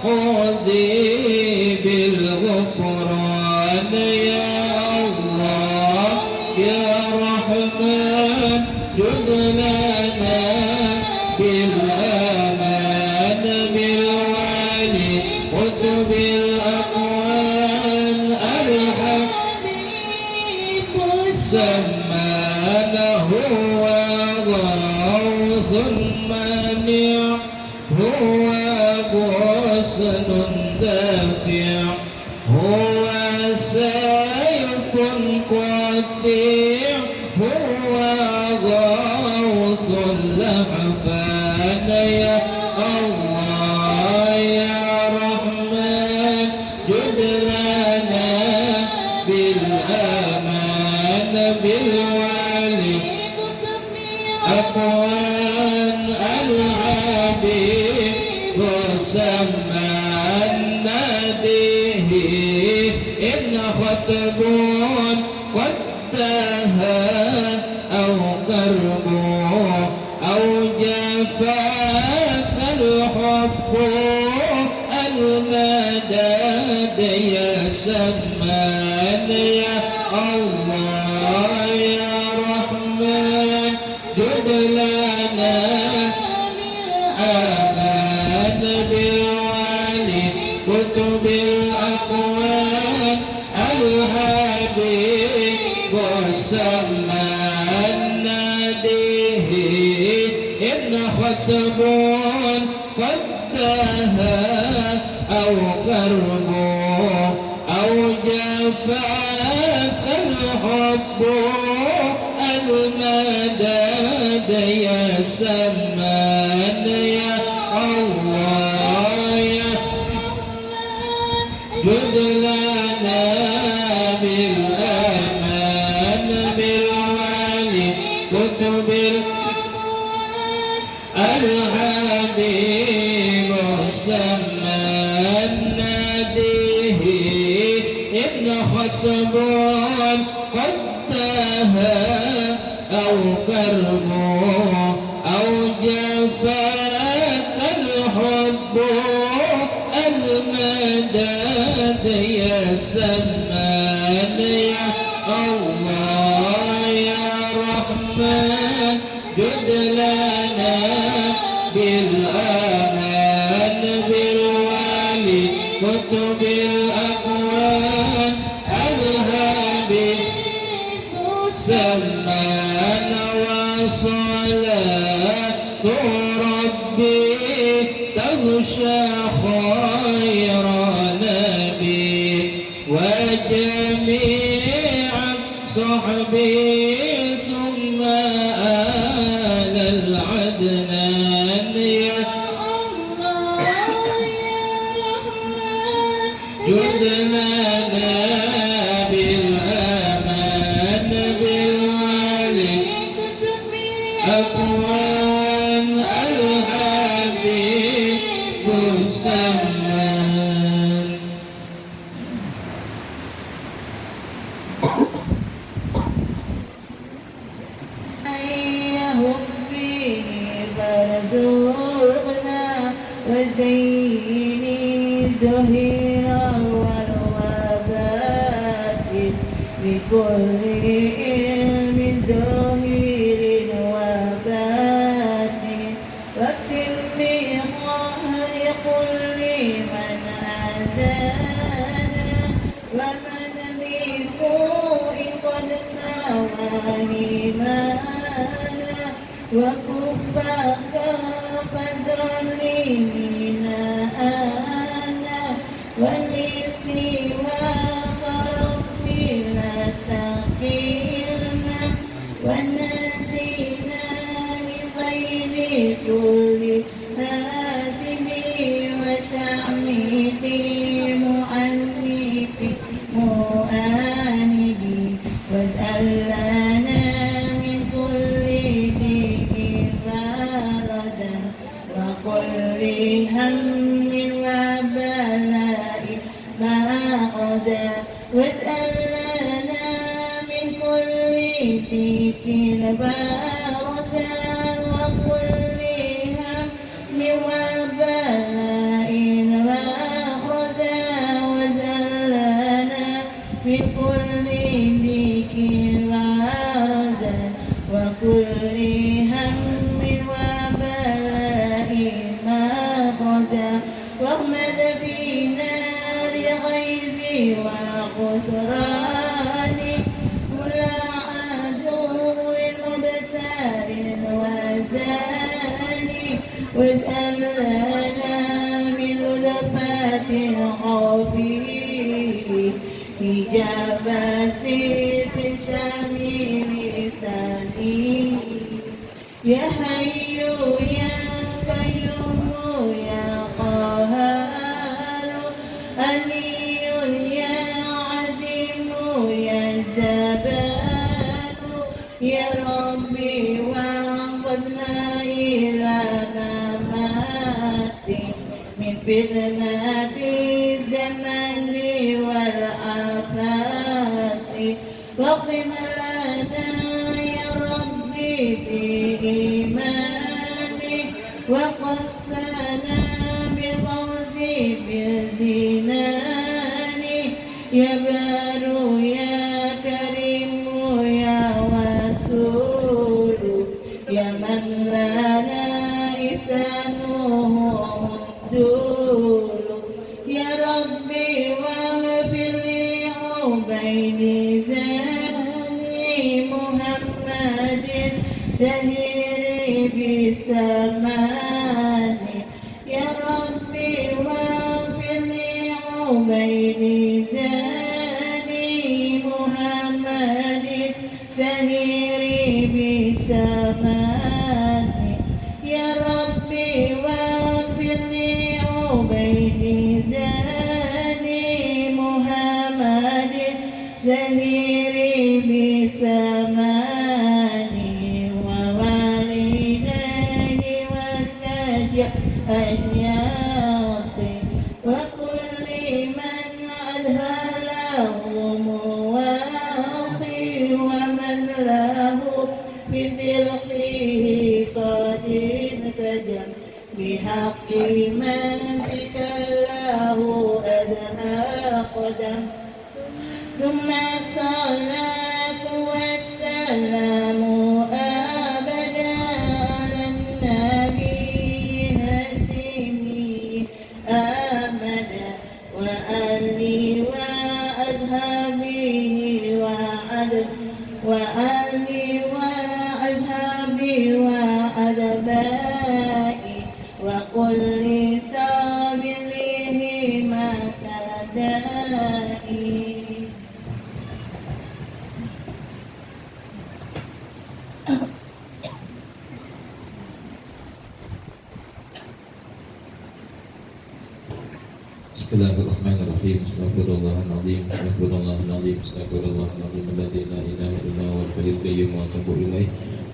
وخذي بالغفران يا الله يا رحمن جد لنا بالأمان بالوالي كتب الأكوان الحبيب الزمان هو غوث مانع هو غصن دافع هو سيف قطيع هو غوث اللهفان يا الله يا رحمن جد لنا بالأمان بالوالي أقوان الحبيب وسمان ناديه إن خطبون قد دهى أو قرب أو جفاك الحب المداد يا سمان يا الله يا رحمن جد لنا آمان بالوالي كتب الأقوام الحبيب والسمان ناديه إن خطبون قد دهى أو قرب أو جفاك الحب المداد يا سمان يا الله يا جد لنا بالأمان بالوالي كتب الحبيب السمان ناديه ابن خطبون قد دهى أو كرب أو جفاك الحب المداد يا سمان يا الله يا رحمن جد لنا بالأمان بالوالي كتب الأقوال الحبيب سمان وصلاة ربي تغشى خير نبي وجميع صحبي ثم آل العدنان يا الله يا رحمن جد لنا بالأمان بالوالي أقوال الحبيب السمان أيهم فيه فارزقنا وزيني زهيرا والوبات بكل علم زهير وباطن واقسم بقهر كل من أذانا ومن بسوء قد نوى همانا وكفاك فزرنينا أنا ولسواك ربي لا تقينا ونسينا من خير كل حاسد وسعمد مؤنف مؤاندي واسأل لنا من كل ضيق فرجا وكل هم وبلاء مخرجا واسأل لنا من كل ضيق فرجا وكل هم وبلاء مخرجا واسأل لنا من كل ضيق فرجا وكل هم وبلاء مخرجا واغمد فيه والخسران كل عدو مبتار وزاني واسأل لنا من لطفات خوفي حجاب سيف سمير لساني يا حي يا قيوم يا قهار علي يا عزيم يا زبان يا ربي واحفظنا إلى ممات من فتنة الزمن والآفات واختم لنا يا ربي بإيمانك وقصنا بفوز بالزنان يا بار يا كريم يا رسول يا من لنا إحسانه منزول يا ربي واغفر لي عبيدي زاني محمد شهيري بالسمان يا ربي واغفر لي عبيدي زاني محمد شهيري بالسمان يا ربي واغفر لي عبيدي زاني محمد شهيري بالسمان ووالديه والنجع أشياخي وكل من أدهله مواخي ومن له بسلقه قد انتجم بحق من بك له أدهى قدم ثم الصلاة والسلام أبدا على النبي هاشمي أمدا وآله وأصحابه وآله وأصحابه وأتباعه وكل سابله ما كدائي. Bismillahirrahmanirrahim. Astagfirullahaladzim. Astagfirullahaladzim. Astagfirullahaladzim. Alladzi la ilaha illa huwal hayyul qayyum wa atubu ilaih.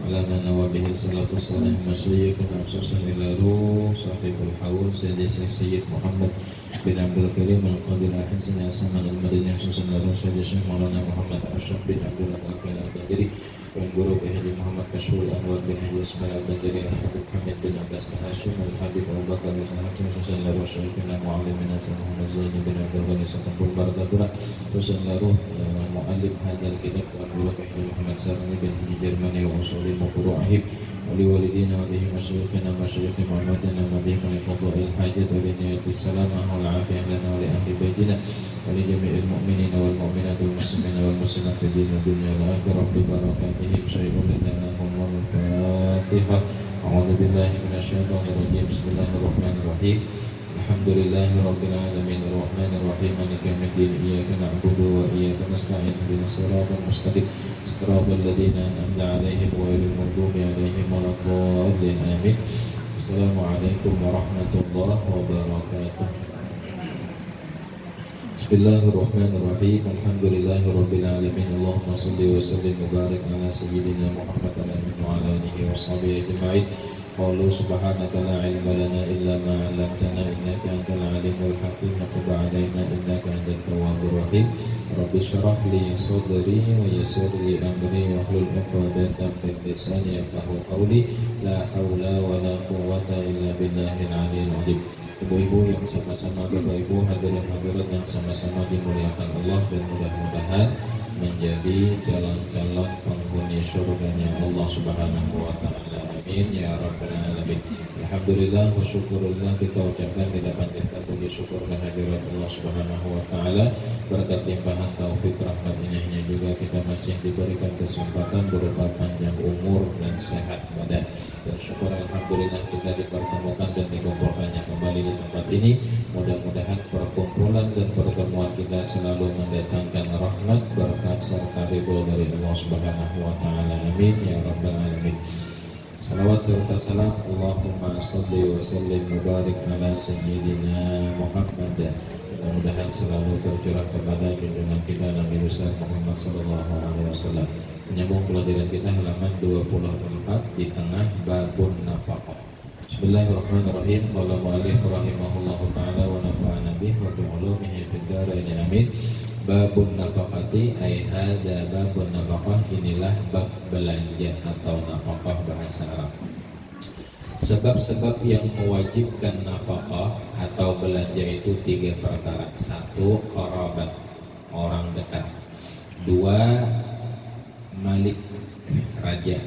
Ala man nawabihi salatu wassalam masyayyikhuna khususan ila ruh sahibul hawl Sayyid Muhammad bin Abdul Karim al-Qadir al-Hasan As-Saman al-Madani khususan ila ruh Sayyid Maulana Muhammad Ashraf bin Abdul Al-Badiri dan guru Haji Muhammad Kashful Anwar bin Haji Ismail Al-Badiri Habib Hamid bin Abbas Hashim Al-Habib Abu Bakar bin Hakim khususan ila ruh Sayyidina Mu'allimina Muhammad Zaini bin Abdul Ghani Satambul Baradabura khususan ila ruh Mu'allim hadal kitab dan guru Haji Muhammad Sarani bin Haji Jermani wa usulil muqru'ahib ولوالدينا ولهم مشايخنا مشايخ معمتنا وبهم لقضاء الحاجة ولنية السلامة والعافية لنا ولأهل بيتنا ولجميع المؤمنين والمؤمنات والمسلمين والمسلمات في الدين والدنيا والآخرة ببركاتهم شيء لنا هم الفاتحة أعوذ بالله من الشيطان الرجيم بسم الله الرحمن الرحيم الحمد لله رب العالمين الرحمن الرحيم مالك يوم الدين إياك نعبد وإياك نستعين اهدنا الصراط المستقيم صراط الذين أنعمت عليهم غير المغضوب عليهم ولا الضالين آمين. السلام عليكم ورحمة الله وبركاته. بسم الله الرحمن الرحيم الحمد لله رب العالمين اللهم صل وسلم وبارك على سيدنا محمد وعلى آله وصحبه أجمعين. قالوا سبحانك لا علم لنا إلا ما علمتنا إنك أنت العليم الحكيم وتب علينا إنك أنت التواب الرحيم. رب اشرح لي صدري ويسر لي أمري واحلل عقدة من لساني يفقهوا قولي لا حول ولا قوة إلا بالله العلي العظيم. Ibu-ibu yang sama-sama Bapak Ibu hadirin hadirat yang sama-sama dimuliakan Allah dan mudah-mudahan menjadi calon-calon penghuni surganya Allah Subhanahu wa taala. Amin ya rabbal alamin. Alhamdulillah wa syukurillah, kita ucapkan, kita panjatkan puji syukur kehadirat Allah Subhanahu wa taala. Berkat limpahan taufik rahmat inahnya juga kita masih diberikan kesempatan berupa panjang umur dan sehat badan. Dan syukur alhamdulillah kita dipertemukan dan dikumpulkannya kembali di tempat ini. Mudah-mudahan perkumpulan dan pertemuan kita selalu mendatangkan rahmat, berkat serta ridho dari Allah Subhanahu wa taala. Amin ya rabbal alamin. Salawat serta salam Allahumma salli wa sallim mubarak ala sayyidina Muhammad. Mudah-mudahan selalu tercurah kepada junjungan kita Nabi besar Muhammad sallallahu alaihi wasallam. Menyambung pelajaran kita halaman 24 di tengah babun nafaqah. Bismillahirrahmanirrahim. Qala mu'allif rahimahullahu taala wa nafa'ana bihi wa bi ulumihi fid dharain amin. Babun nafaqati ay hadza babun nafaqah, inilah bab belanja atau nafaqah bahasa Arab. Sebab-sebab yang mewajibkan nafaqah atau belanja itu 3 perkara. 1. Qarabat, orang dekat. 2. Malik, raja.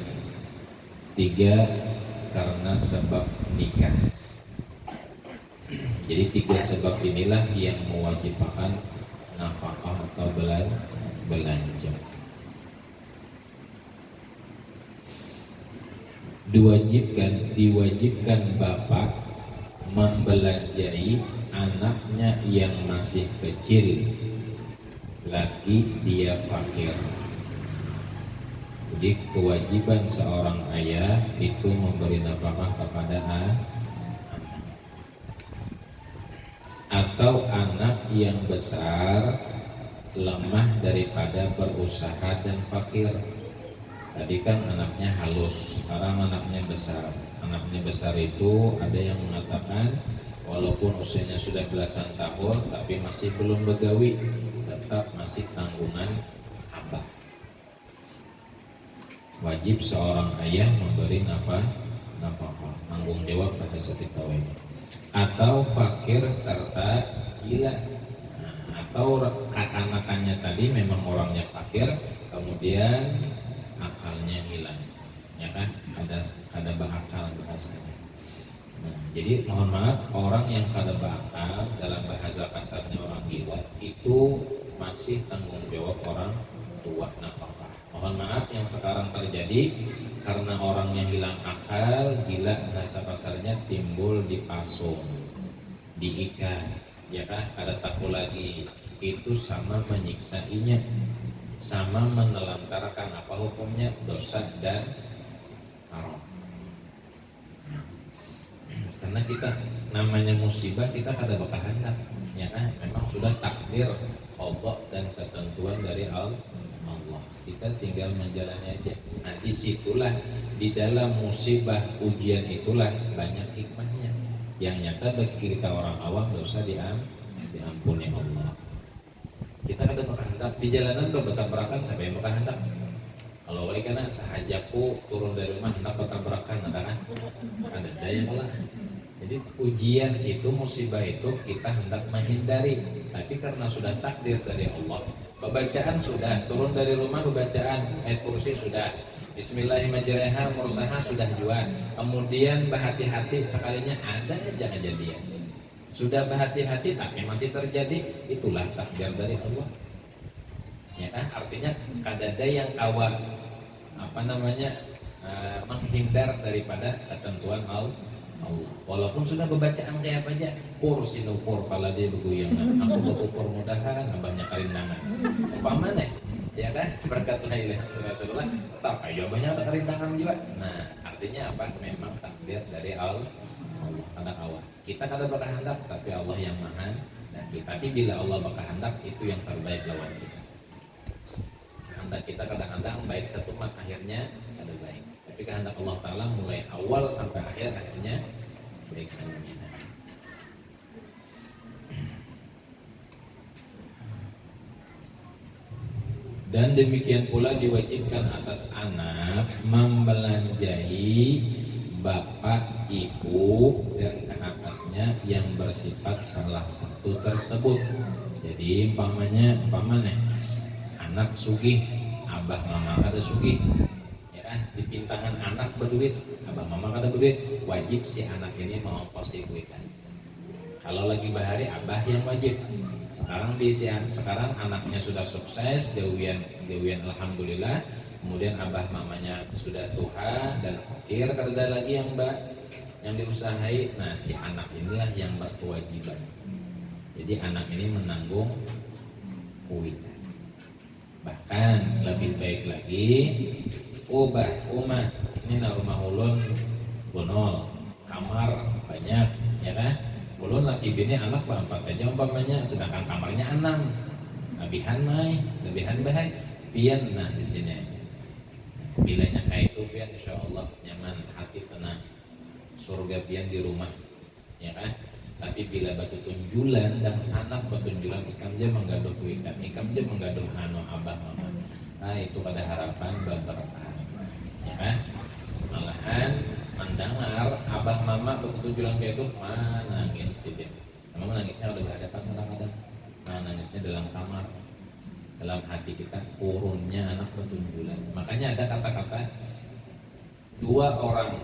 3. Karena sebab nikah. Jadi 3 sebab inilah yang mewajibkan nafkah atau belanja. Diwajibkan bapak membelanjai anaknya yang masih kecil, lagi dia fakir. Jadi kewajiban seorang ayah itu memberi nafkah kepada anak, atau anak yang besar lemah daripada berusaha dan fakir. Tadi kan anaknya halus, sekarang anaknya besar. Anaknya besar itu ada yang mengatakan walaupun usianya sudah belasan tahun tapi masih belum begawi, tetap masih tanggungan abah. Wajib seorang ayah memberi nafkah, tanggung jawab bahasa kita ini. Atau fakir serta gila, atau kakanakannya tadi memang orangnya fakir, kemudian akalnya hilang, ya kan? Kada bakal bahasanya. Jadi mohon maaf, orang yang kada bakal dalam bahasa kasarnya orang gila itu masih tanggung jawab orang tua nafkah. Mohon maaf yang sekarang terjadi karena orangnya hilang akal, gila bahasa kasarnya timbul di pasung, diikat, ya kan? Kada tahu lagi, itu sama menyiksainya, sama menelantarkan. Apa hukumnya? Dosa dan haram. Karena kita namanya musibah kita kada bakal hendak, ya kan? Memang sudah takdir, qada dan ketentuan dari Allah. Kita tinggal menjalani aja. Nah disitulah, di dalam musibah ujian itulah banyak hikmahnya yang nyata bagi kita orang awam dosa diampuni Allah. Kita kada bakal hendak di jalanan bertabrakan, siapa yang bakal hendak? Kalau wae kana sahajaku turun dari rumah hendak bertabrakan, ada kan? Ada yang lah. Jadi ujian itu, musibah itu kita hendak menghindari, tapi karena sudah takdir dari Allah. Pembacaan sudah, turun dari rumah pembacaan ayat kursi sudah, Bismillahirrahmanirrahim mursaha sudah juga. Kemudian berhati-hati sekalinya ada aja kejadian. Sudah berhati-hati tapi masih terjadi, itulah takdir dari Allah. Ya kan? Artinya kadada yang kawan menghindar daripada ketentuan Allah. Walaupun sudah bacaan kayak apa aja, pur sinupur kalau dia begoyangan, aku berpur mudahan banyak kerindangan. Umpamanya, ya kan? Berkat la ilaha illallah Rasulullah, tak kayak banyak kerindangan juga. Nah, artinya apa? Memang takdir dari Allah kada awal. Kita kada bakal hendak, tapi Allah yang maha. Dan tapi bila Allah bakal hendak, itu yang terbaik lawan kita. Hendak kita kadang-kadang baik satu mat, akhirnya kada baik. Tapi kehendak Allah Ta'ala mulai awal sampai akhir, akhirnya baik semuanya. Dan demikian pula diwajibkan atas anak membelanjai bapak, ibu, dan ke atasnya yang bersifat salah satu tersebut. Jadi umpamanya anak sugih, abah mama kada sugih, ya kan? kan dipintangan anak berduit, abah mama kada berduit, wajib si anak ini mengongkosi kuitan. Kalau lagi bahari abah yang wajib. Sekarang anaknya sudah sukses, gawian alhamdulillah, kemudian abah mamanya sudah tua dan fakir, kada lagi yang diusahai. Nah, si anak inilah yang berkewajiban. Jadi anak ini menanggung kuitan. Bahkan lebih baik lagi, umah ini rumah ulun bonol, kamar banyak, ya kan? Ulun laki bini anak 4 aja umpamanya, sedangkan kamarnya 6. Lebihan baik. Pian nah di sini. Bilanya kayak itu pian insyaallah nyaman, hati tenang. Surga pian di rumah, ya kan? Tapi bila batu tunjulan dan sanak betunjulan ikam je menggaduh kuitan, ikam je menggaduh abah mama. Nah itu kada harapan berberkah, ya kan? Malahan mendengar abah mama betunjulan kayak itu, nangis gitu. Memang nangisnya udah berhadapan kadang-kadang. Nangisnya dalam kamar, dalam hati kita turunnya anak betunjulan. Makanya ada kata-kata 2 orang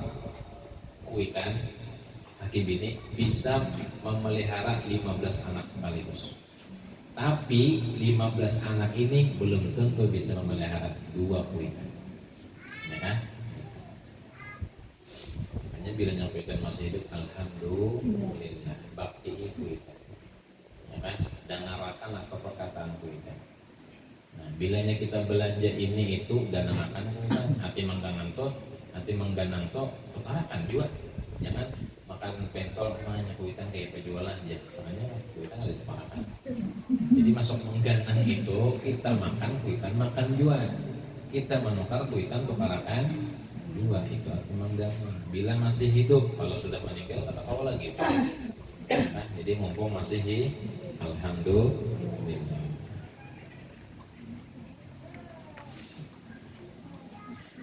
kuitan laki bini bisa memelihara 15 anak sekaligus. Tapi 15 anak ini belum tentu bisa memelihara 2 kuitan. Ya kan? Makanya bila kuitan masih hidup, alhamdulillah, bakti kuitan. Ya kan? Dan ngarakan apa perkataan kuitan. Nah, bilanya kita belanja ini itu dana makan kuitan, hati mengganang to, tukarakan juga. Jangan makan pentol mahnya kuitan kayak penjualan aja, soalnya kuitan ada diparakan. Jadi masuk mengganang itu kita makan kuitan makan jual, kita menukar kuitan tukarakan dua, itu arti mengganang. Bila masih hidup, kalau sudah meninggal kata kau lagi. Nah, jadi mumpung masih alhamdulillah.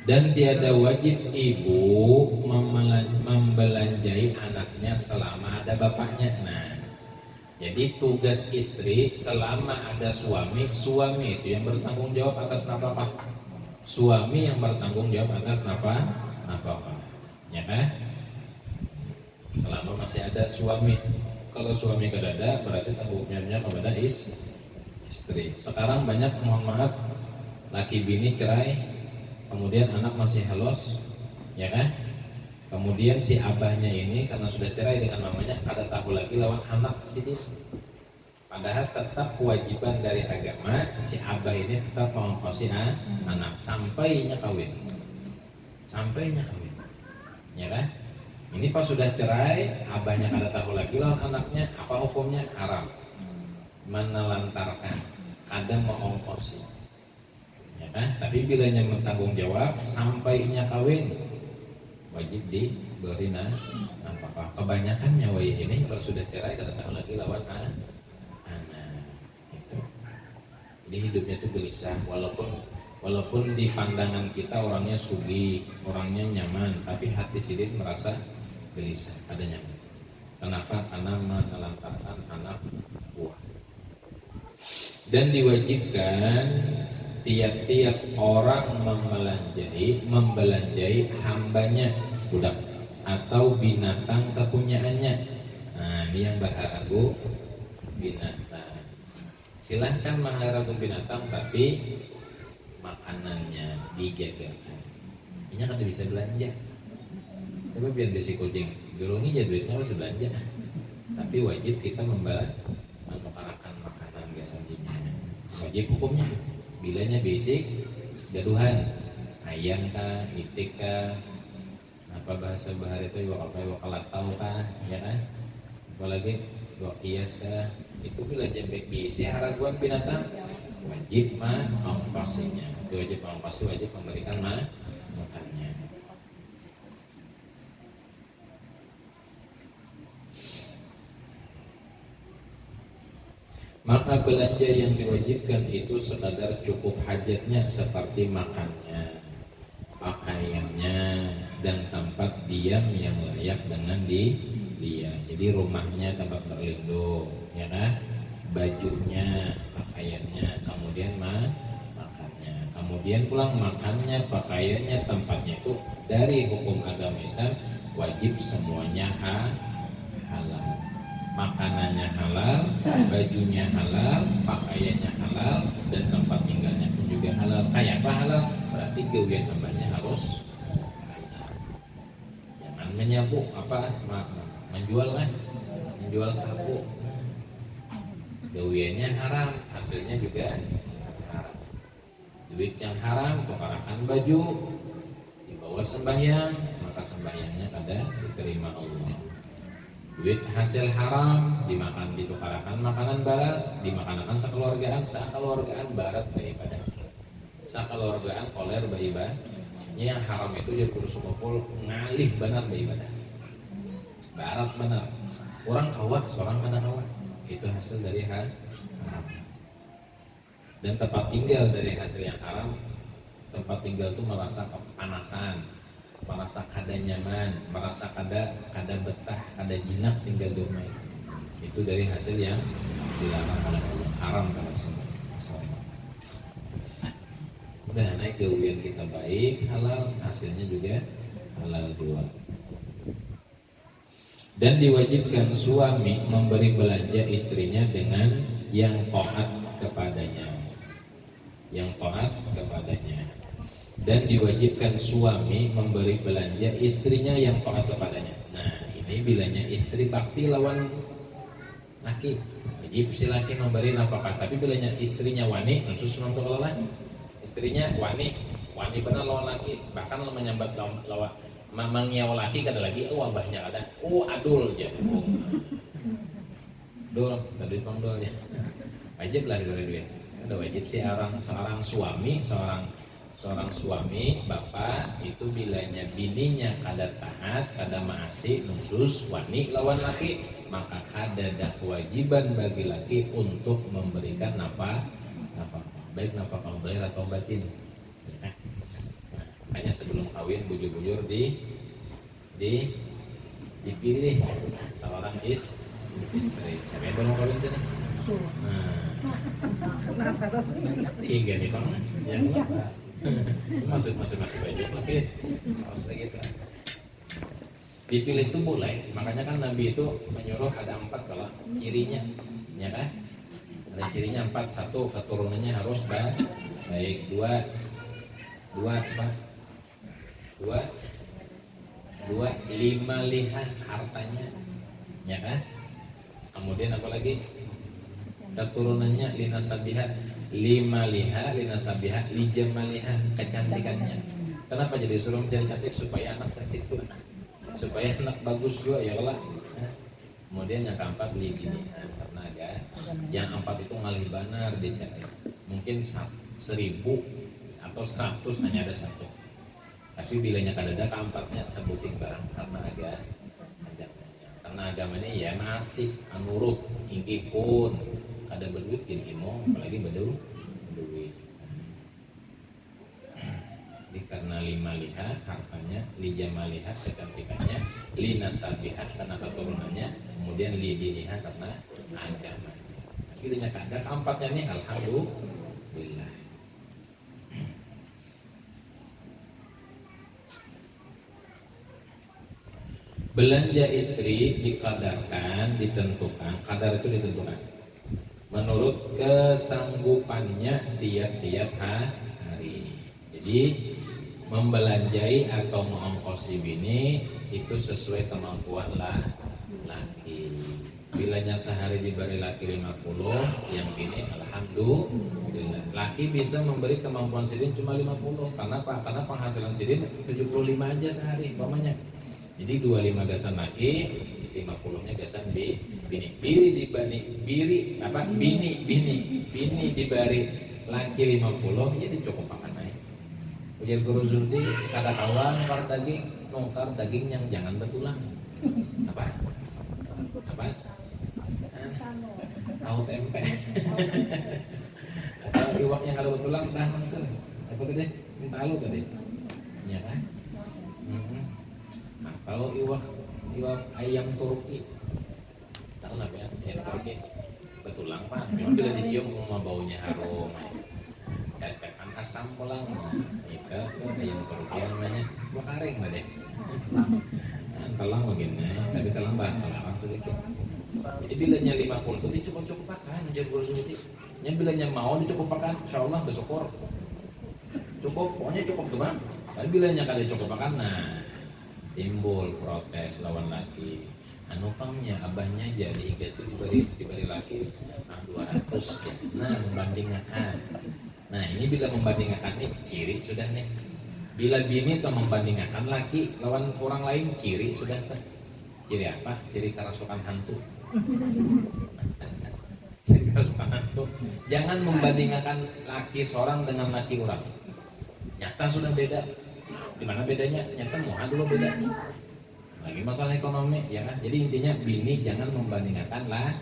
Dan tiada wajib ibu membelanjai anaknya selama ada bapaknya. Nah, jadi tugas istri selama ada suami itu yang bertanggung jawab atas nafkah. Suami yang bertanggung jawab atas nafkah, ya kan? Selama masih ada suami. Kalau suami tidak ada, berarti tanggung jawabnya kepada istri. Sekarang banyak, mohon maaf, laki bini cerai. Kemudian anak masih halos, ya kan? Kemudian si abahnya ini karena sudah cerai dengan mamanya, kada tahu lagi lawan anak sini. Padahal tetap kewajiban dari agama si abah ini tetap mengongkosi anak sampainya kawin, ya kan? Ini pas sudah cerai, abahnya kada tahu lagi lawan anaknya, apa hukumnya? Haram, menelantarkan, kada mengongkosi. Ya kan? Tapi bilanya bertanggung jawab sampainya kawin wajib diberi nafkah. Kebanyakan nyawa ini kalau sudah cerai kada tahu lagi lawan anak. Itu. Jadi hidupnya itu gelisah, walaupun di pandangan kita orangnya sugih, orangnya nyaman, tapi hati sendiri merasa gelisah, ada nyaman. Kenapa? Karena menelantarkan anak buah. Dan diwajibkan tiap-tiap orang membelanjai hambanya, budak atau binatang kepunyaannya. Nah, ini yang baharagu binatang. Silahkan maharagu binatang, tapi makanannya dijajakan. Ini kan bisa belanja. Tapi biar besi kucing, dulu ini ya duitnya harus belanja. Tapi wajib kita menukarakan makanan biasanya. Wajib hukumnya. Bilanya basic, gaduhan, ayam kah, itik kah, apa bahasa bahari itu wakalatau kah, ya kan? Apalagi wakias kah, itu bila jembek bisi haraguan binatang, wajib mengongkosinya. Itu wajib mengongkosi, wajib memberikan makannya. Maka belanja yang diwajibkan itu sekadar cukup hajatnya seperti makannya, pakaiannya, dan tempat diam yang layak dengan dia. Jadi rumahnya tempat berlindung, ya kan? Bajunya, pakaiannya, kemudian makannya. kemudian pulang makannya, pakaiannya, tempatnya itu dari hukum agama Islam wajib semuanya halal. Makanannya halal, bajunya halal, pakaiannya halal, dan tempat tinggalnya pun juga halal. Kayak apa halal? Berarti gawean tambahnya harus halal. Jangan menyapu menjual lah, menjual sapu. Gaweannya haram, hasilnya juga haram. Duit yang haram tukarakan baju, dibawa sembahyang, maka sembahyangnya kada diterima Allah. Duit hasil haram dimakan, ditukarakan makanan baras, dimakanakan sekeluargaan barat beribadah, sekeluargaan koler beribadah. Yang haram itu dia kudu sukupul ngalih benar beribadah, barat benar. Orang kawah, seorang kada kawah, itu hasil dari haram. Dan tempat tinggal dari hasil yang haram, tempat tinggal itu merasa kepanasan, merasa kada nyaman, merasa kada betah, kada jinak tinggal di rumah itu dari hasil yang dilarang oleh Allah, haram kalau semua. Udah naik gawean kita baik, halal, hasilnya juga halal dua. Dan diwajibkan suami memberi belanja istrinya dengan yang taat kepadanya, dan diwajibkan suami memberi belanja istrinya yang taat kepadanya. Nah, ini bilanya istri bakti lawan laki, wajib si laki memberi nafkah. Tapi bilanya istrinya wani, khusus untuk Allah, istrinya wani benar lawan laki, bahkan menyambat lawan mamangnya laki kada lagi, abahnya kada, adul aja, dul, tadi dul ya, wajib lah diberi duit. Ada wajib sih seorang suami bapak itu bilanya bininya kada taat, kada maasi, nusus wani lawan laki, maka kada ada kewajiban bagi laki untuk memberikan nafkah, baik nafkah zahir atau batin. Makanya sebelum kawin bujur-bujur dipilih seorang istri. Siapa yang belum kawin sini? Hingga nih bang, yang masih banyak lagi, harus gitu. Dipilih itu boleh, makanya kan Nabi itu menyuruh ada 4 kalau cirinya, ya kan? Ada cirinya 4, 1 keturunannya harus baik, 2 5 lihat hartanya, ya kan? Kemudian apa lagi? Keturunannya linasabihat, 5 liha linasabihat lijamaliha, kecantikannya. Kenapa jadi suruh mencari cantik? Supaya anak cantik tuh, supaya anak bagus juga ya Allah. Kemudian yang keempat lidinihan, tenaga. Yang 4 itu ngalih banar dicari. Mungkin 1000 atau 100 hanya ada 1. Tapi bilanya kadada keempatnya sebuting barang karena agamanya ya masih anurut inggih pun kada berduit gini apalagi berduit. Jadi karena 5 lihat hartanya, lijamalihat kecantikannya, linasabihat karena keturunannya, kemudian lidiniha karena agamanya. Tapi dengan kada keempatnya nih alhamdulillah. Belanja istri dikadarkan, ditentukan, kadar itu ditentukan menurut kesanggupannya tiap-tiap hari. Jadi membelanjai atau mengongkosi bini itu sesuai kemampuan laki. Bilanya sehari diberi laki 50, yang bini alhamdulillah. Laki bisa memberi kemampuan sidin cuma 50. Karena apa? Karena penghasilan sidin 75 aja sehari umpamanya. Jadi 25 gasan laki, 50-nya gasan bini. Bini dibari laki 50, jadi cukup makan naik. Ujar Guru Zuldi, kata kawan nongkar daging yang jangan betulang. Apa? Tahu tempe. Atau iwak yang kada betulang dah mantul. Apa tadi? Minta lu tadi. Ya kan? Kalau iwak ayam Turki, tahu nggak ya? Ayam Turki betulang pak, memang bila dicium rumah baunya harum. Cacakan asam pulang itu yang kerugian namanya gua karing lah deh telang begini tapi telang telang sedikit jadi bilanya 50 itu dicukup akan jadi guru sedikit yang bilanya mau dicukup akan insyaallah bersyukur cukup pokoknya cukup tuh bang tapi bilanya kada cukup akan nah timbul protes lawan laki anu pangnya abahnya jadi hingga itu diberi laki 200 ya. Nah membandingkan nah ini bila membandingkan nih ciri sudah nih bila bini atau membandingkan laki lawan orang lain ciri sudah tuh ciri apa? Ciri kerasukan hantu ciri kerasukan hantu jangan membandingkan laki seorang dengan laki orang nyata sudah beda di mana bedanya nyata muha dulu beda lagi masalah ekonomi ya kan jadi intinya bini jangan membandingkan lah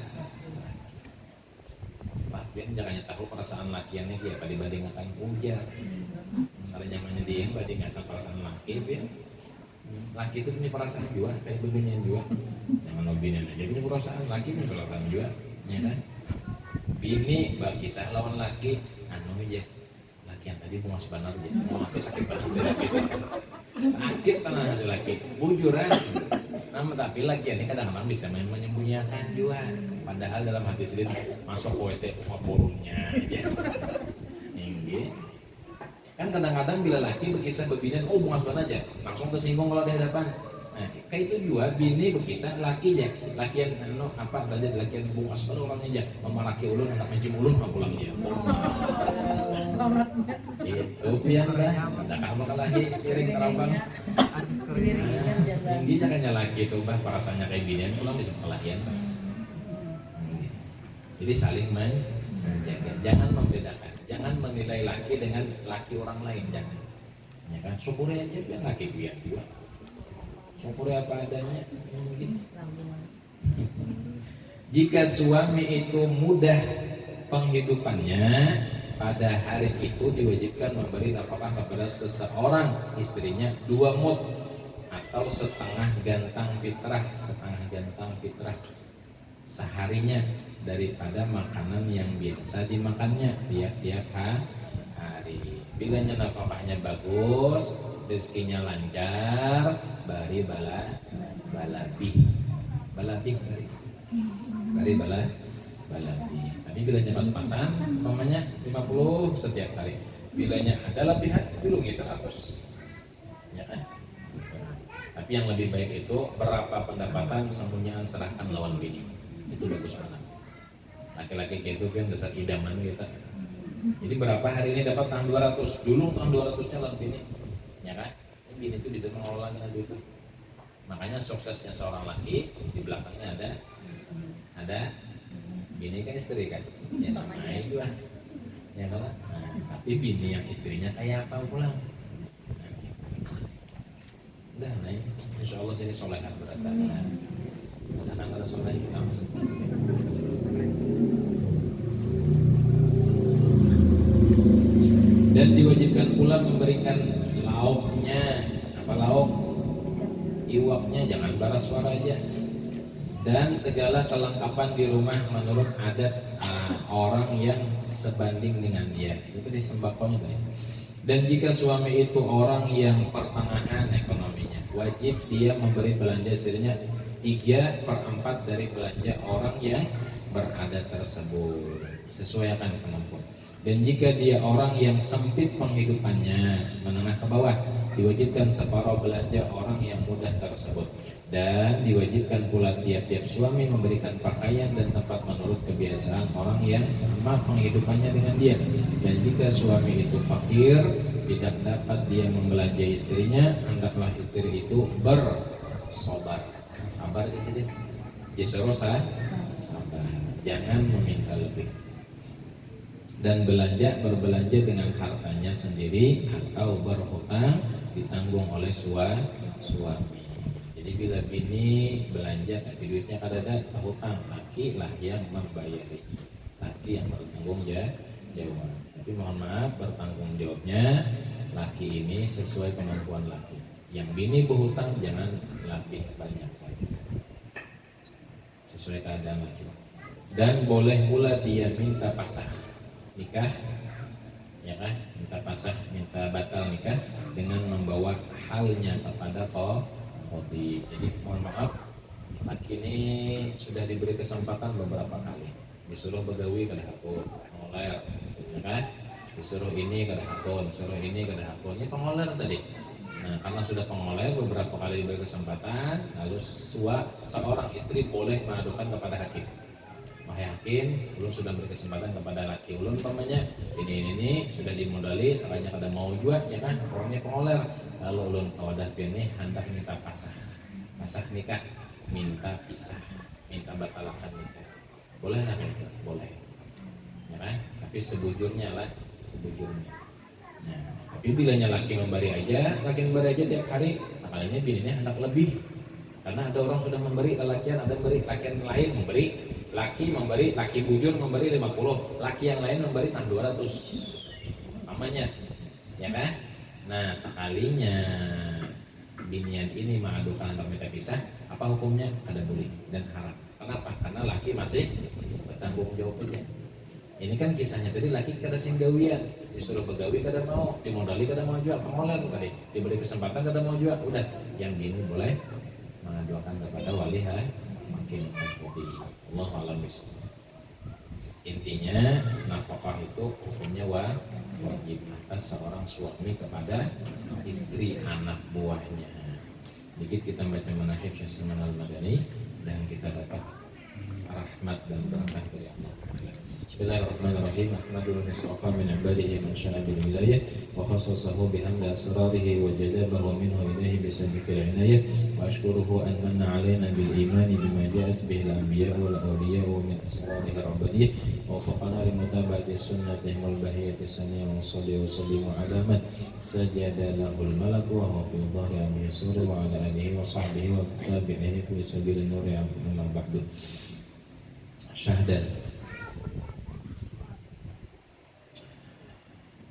bahkan jangan tahu perasaan lakiannya dia apa dibandingkan ujar kalau nyamannya dia bandingkan perasaan laki ya laki itu punya perasaan juga kayak beginian juga jangan obinin aja punya perasaan laki punya perasaan juga ya kan bini berkisah lawan laki anu aja laki yang tadi bunga sebenarnya mau apa sakit banget dari laki sakit tanah ada laki bujuran namun tapi laki ini kadang-kadang bisa menyembunyikan juga padahal dalam hati sendiri masuk WC ngapurunnya aja ini kan kadang-kadang bila laki berkisah berbinian bunga sebenarnya aja langsung tersinggung kalau di hadapan nah kayak itu juga bini berkisah lakinya lakian apa tadi lakian bunga sebenarnya orangnya aja mama laki ulun anak mencium ulun mau pulang dia itu pian dah adakah bakal lagi piring terambang tinggi jangan laki itu bah perasaannya kayak ginian pulang bisa kelahian jadi saling menjaga jangan membedakan jangan menilai laki dengan laki orang lain jangan ya kan syukuri aja biar laki biar juga syukuri apa adanya gitu. Jika suami itu mudah penghidupannya pada hari itu diwajibkan memberi nafkah kepada seseorang istrinya 2 mud atau setengah gantang fitrah seharinya daripada makanan yang biasa dimakannya tiap-tiap hari. Bilanya nafkahnya bagus, rezekinya lancar, bari balabih tapi bilanya pas-pasan umpamanya 50 setiap hari bilanya ada lebihan dulu 100 ya kan tapi yang lebih baik itu berapa pendapatan sembunyian serahkan lawan bini itu bagus banget laki-laki kayak itu kan dasar idaman kita jadi berapa hari ini dapat tahun 200 dulu tahun 200 nya lawan bini ya kan bini itu bisa mengelola dengan duit makanya suksesnya seorang laki di belakangnya ada bini kan istri kan ya sama itu lah ya kan tapi bini yang istrinya kayak apa pulang udah nah insya Allah jadi solehan berantakan udah kan ada soleh kita masuk dan diwajibkan pula memberikan lauknya apa lauk iwaknya jangan baras-suara aja dan segala kelengkapan di rumah menurut adat orang yang sebanding dengan dia itu di sembakonya tadi. Dan jika suami itu orang yang pertengahan ekonominya wajib dia memberi belanja istrinya 3/4 dari belanja orang yang berada tersebut sesuai akan kemampuan. Dan jika dia orang yang sempit penghidupannya menengah ke bawah diwajibkan separuh belanja orang yang mudah tersebut. Dan diwajibkan pula tiap-tiap suami memberikan pakaian dan tempat menurut kebiasaan orang yang sama penghidupannya dengan dia. Dan jika suami itu fakir, tidak dapat dia membelanja istrinya, hendaklah istri itu bersabar. Sabar di sini. Jeserosa, sabar. Jangan meminta lebih. Dan berbelanja dengan hartanya sendiri atau berhutang ditanggung oleh suami. Jadi bila bini belanja tapi duitnya kada ada hutang, laki lah yang membayari, laki yang bertanggung jawab. Tapi mohon maaf bertanggung jawabnya laki ini sesuai kemampuan laki. Yang bini berhutang jangan lebih banyak lagi, sesuai keadaan laki. Dan boleh pula dia minta pasah nikah ya kan, minta pasah, minta batal nikah dengan membawa halnya kepada qadhi. Jadi mohon maaf, laki ini sudah diberi kesempatan beberapa kali, disuruh begawi kada hakun, pengoler, ya kan, disuruh ini kada hakun, disuruh ini kada hakun, ini pengoler tadi. Nah, karena sudah pengoler beberapa kali diberi kesempatan, lalu seorang istri boleh mengadukan kepada hakim. Wahai hakim, ulun sudah beri kesempatan kepada laki ulun, umpamanya ini sudah dimodali, salahnya kada mau juga, ya kan, orangnya pengoler. Lalu ulun tawadah ini hendak minta pasah nikah, minta pisah, minta batalkan nikah. Boleh lah itu, boleh, ya kan? Tapi sebujurnya lah, sebujurnya. Nah, tapi bilanya laki memberi aja tiap hari, sekalinya bininya hendak lebih. Karena ada orang sudah memberi lelakian, ada memberi lelakian lain memberi. Laki bujur memberi 50, laki yang lain memberi 200 namanya, ya kan? Nah, sekalinya binian ini mengadukan antar minta pisah, apa hukumnya? Ada boleh dan haram. Kenapa? Karena laki masih bertanggung jawab aja. Ini kan kisahnya tadi, laki kada sing gawian, disuruh begawi kada mau, dimodali kada mau juga, pengoler tadi, diberi kesempatan kada mau juga, udah yang bini boleh mengadukan kepada wali makin qadhi. Allahu a'lam bishawab. Intinya nafkah itu hukumnya wajib atas seorang suami kepada istri anak buahnya. Dikit kita baca manaqib Syekh Salman Al-Madani dan kita dapat rahmat dan berkah dari Allah. Bismillahirrahmanirrahim. Ahmadul mustafa min ibadihi man syaa bil wilayah wa khassasahu bihamdi asrarihi wa jadabahu minhu ilayhi bisabiqil inayah wa ashkuruhu an manna alaina bil imani bima ja'at bihi al anbiya wal awliya wa min asrarihi rabbaniyyah wa wafaqana li mutaba'ati sunnatihi wal bahiyati saniyah wa sallallahu wa sallimu ala man sajada lahul malak wa huwa fi dhahri amhi sura wa ala alihi wa sahbihi wa tabi'ihi fi sabilin nuri amma ba'du. Syahdan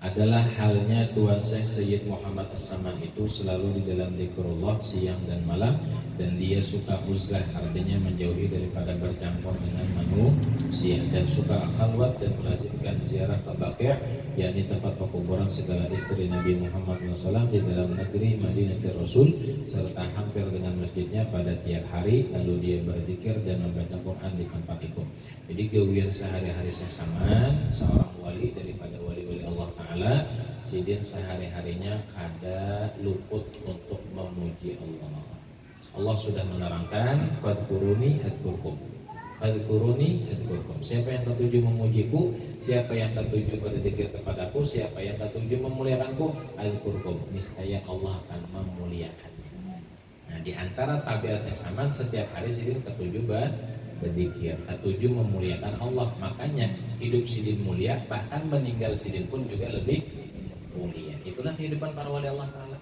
adalah halnya Tuan Syekh Sayyid Muhammad As-Saman itu selalu di dalam zikrullah siang dan malam, dan dia suka uzlah, artinya menjauhi daripada bercampur dengan manusia, dan suka khalwat dan melazimkan ziarah ke Baqi', yakni tempat pekuburan segala istri Nabi Muhammad SAW di dalam negeri Madinatul Rasul, serta hampir dengan masjidnya pada tiap hari. Lalu dia berzikir dan membaca Quran di tempat itu. Jadi gawian sehari-hari Syekh Saman, seorang wali daripada wali-wali Allah Ta'ala, sidin sehari-harinya kada luput untuk memuji Allah. Allah sudah menerangkan, fadkuruni adkurkum, fadkuruni adkurkum. Siapa yang tertuju memujiku, siapa yang tertuju berzikir kepadaku, siapa yang tertuju memuliakanku, adkurkum, niscaya Allah akan memuliakannya. Nah, di antara tabiat Syekh Saman, setiap hari sidin tertuju berzikir, tertuju memuliakan Allah. Makanya hidup sidin mulia, bahkan meninggal sidin pun juga lebih mulia. Itulah kehidupan para wali Allah Ta'ala.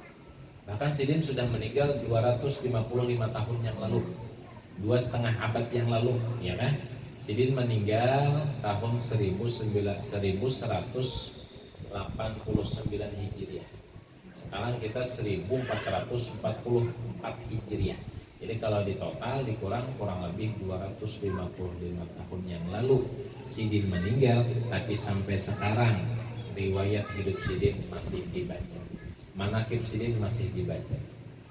Bahkan sidin sudah meninggal 255 tahun yang lalu, 2,5 abad yang lalu, ya kan? Sidin meninggal tahun 1189 Hijriah. Sekarang kita 1444 Hijriah. Jadi kalau di total dikurang kurang lebih 255 tahun yang lalu sidin meninggal, tapi sampai sekarang riwayat hidup sidin masih dibaca, manaqib sidin masih dibaca.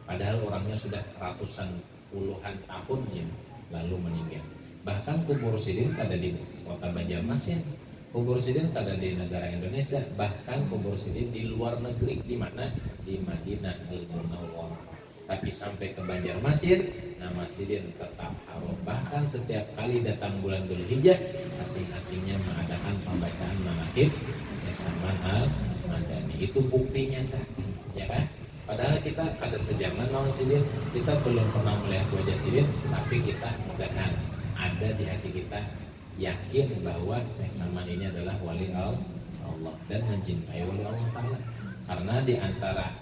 Padahal orangnya sudah ratusan puluhan tahun yang lalu meninggal. Bahkan kubur sidin ada di kota Banjarmasin, kubur sidin ada di negara Indonesia, bahkan kubur sidin di luar negeri. Di mana? Di Madinah Al-Munawwarah. Tapi sampai ke Banjarmasin, nama sidin tetap haram. Bahkan setiap kali datang bulan Dzulhijjah, asing-asingnya mengadakan pembacaan manaqib Syekh Saman Al-Madani. Itu bukti nyata, ya kan? Padahal kita kada sejaman lawan sidin, kita belum pernah melihat wajah sidin, tapi kita mudahan ada di hati kita yakin bahwa Syekh Saman ini adalah wali Allah dan mencintai wali Allah Ta'ala. Karena di antara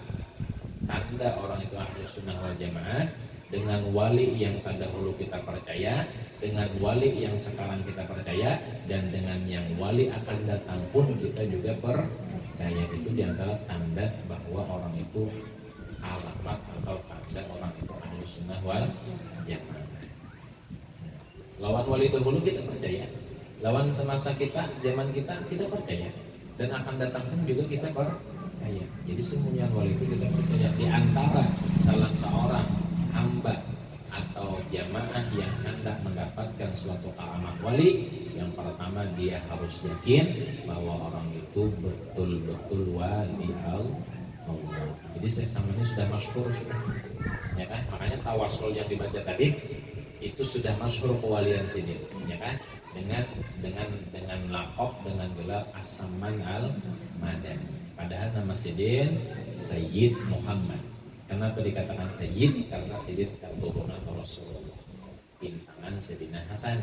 tanda orang itu ahli sunnah wal jamaah, dengan wali yang terdahulu kita percaya, dengan wali yang sekarang kita percaya, dan dengan yang wali akan datang pun kita juga percaya. Itu diantara tanda bahwa orang itu alamat atau tanda orang itu ahli sunnah wal jamaah. Lawan wali dahulu kita percaya, lawan semasa kita, zaman kita percaya. dan akan datang pun juga kita percaya. Jadi semuanya wali itu kita percaya. Di antara salah seorang hamba atau jamaah yang hendak mendapatkan suatu karamat wali, yang pertama dia harus yakin bahwa orang itu betul-betul wali Allah. Jadi sesamanya sudah masyhur sudah, ya kan? Makanya tawasul yang dibaca tadi itu sudah masyhur kewalian Sidin, ya kan? Dengan lakop, dengan gelar As-Samman Al-Madani. Padahal nama Sidin Sayyid Muhammad. Kenapa dikatakan Sayyid? Karena Sidin keturunan Rasulullah, pintangan Sayyidina Hasan.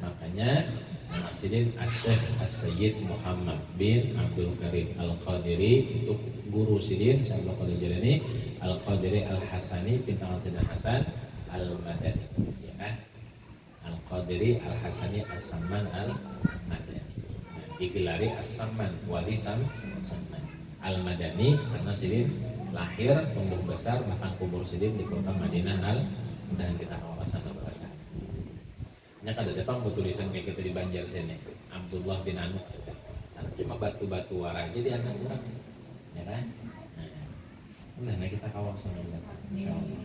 Makanya nama Sidin Asy-Syaikh As-Sayyid Muhammad bin Abdul Karim Al-Qadiri, itu guru Sidin Syekh Abdul Qadir Jilani Al-Qadiri Al-Hasani, pintangan Sayyidina Hasan Al-Madani, ya kan? Al-Qadiri Al-Hasani As-Samman Al-Madani. Nah, digelari As-Samman, wali Samman. Al-Madani karena Sidin lahir, tumbuh besar, bahkan kubur Sidin di kota Madinah dan kita kawasan berkah. Ini kan ada depan tulisan kayak kita di Banjar sini, Abdullah bin Anu. Sana cuma batu-batu warah aja di anak orang, ya kan? Nah kita kawasan berkah, insya Allah.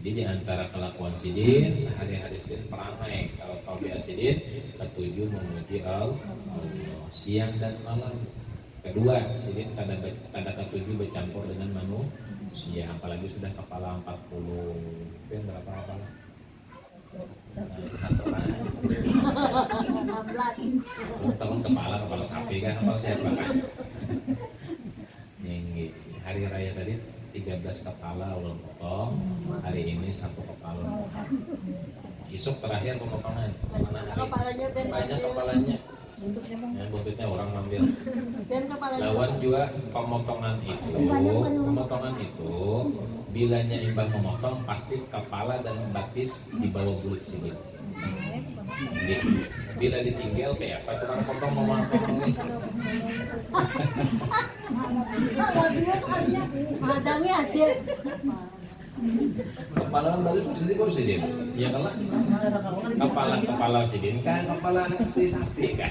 Jadi di antara kelakuan Sidin sehari-hari Sidin peramai. Kalau tabiat Sidin ketujuh memuji Allah siang dan malam. Kedua, Sidin kadang ketujuh bercampur dengan manusia, apalagi sudah kepala 40. Itu berapa kepala? Satu teman kepala sapi kan, kepala siapa kan? Yang hari raya tadi 13 kepala ulang potong, hari ini 1 kepala. Isuk terakhir pemotongan. Mana hari? Banyak kepalanya. Ya, buntutnya orang ngambil. Lawan juga pemotongan itu bilanya imbah memotong pasti kepala dan batis dibawa bulut sini. Bila ditinggal kayak apa tukang potong memotong nih. Kepala bagus Sidin kok Sidin? Ya kalah. Kepala Sidin kan kepala si sapi kan.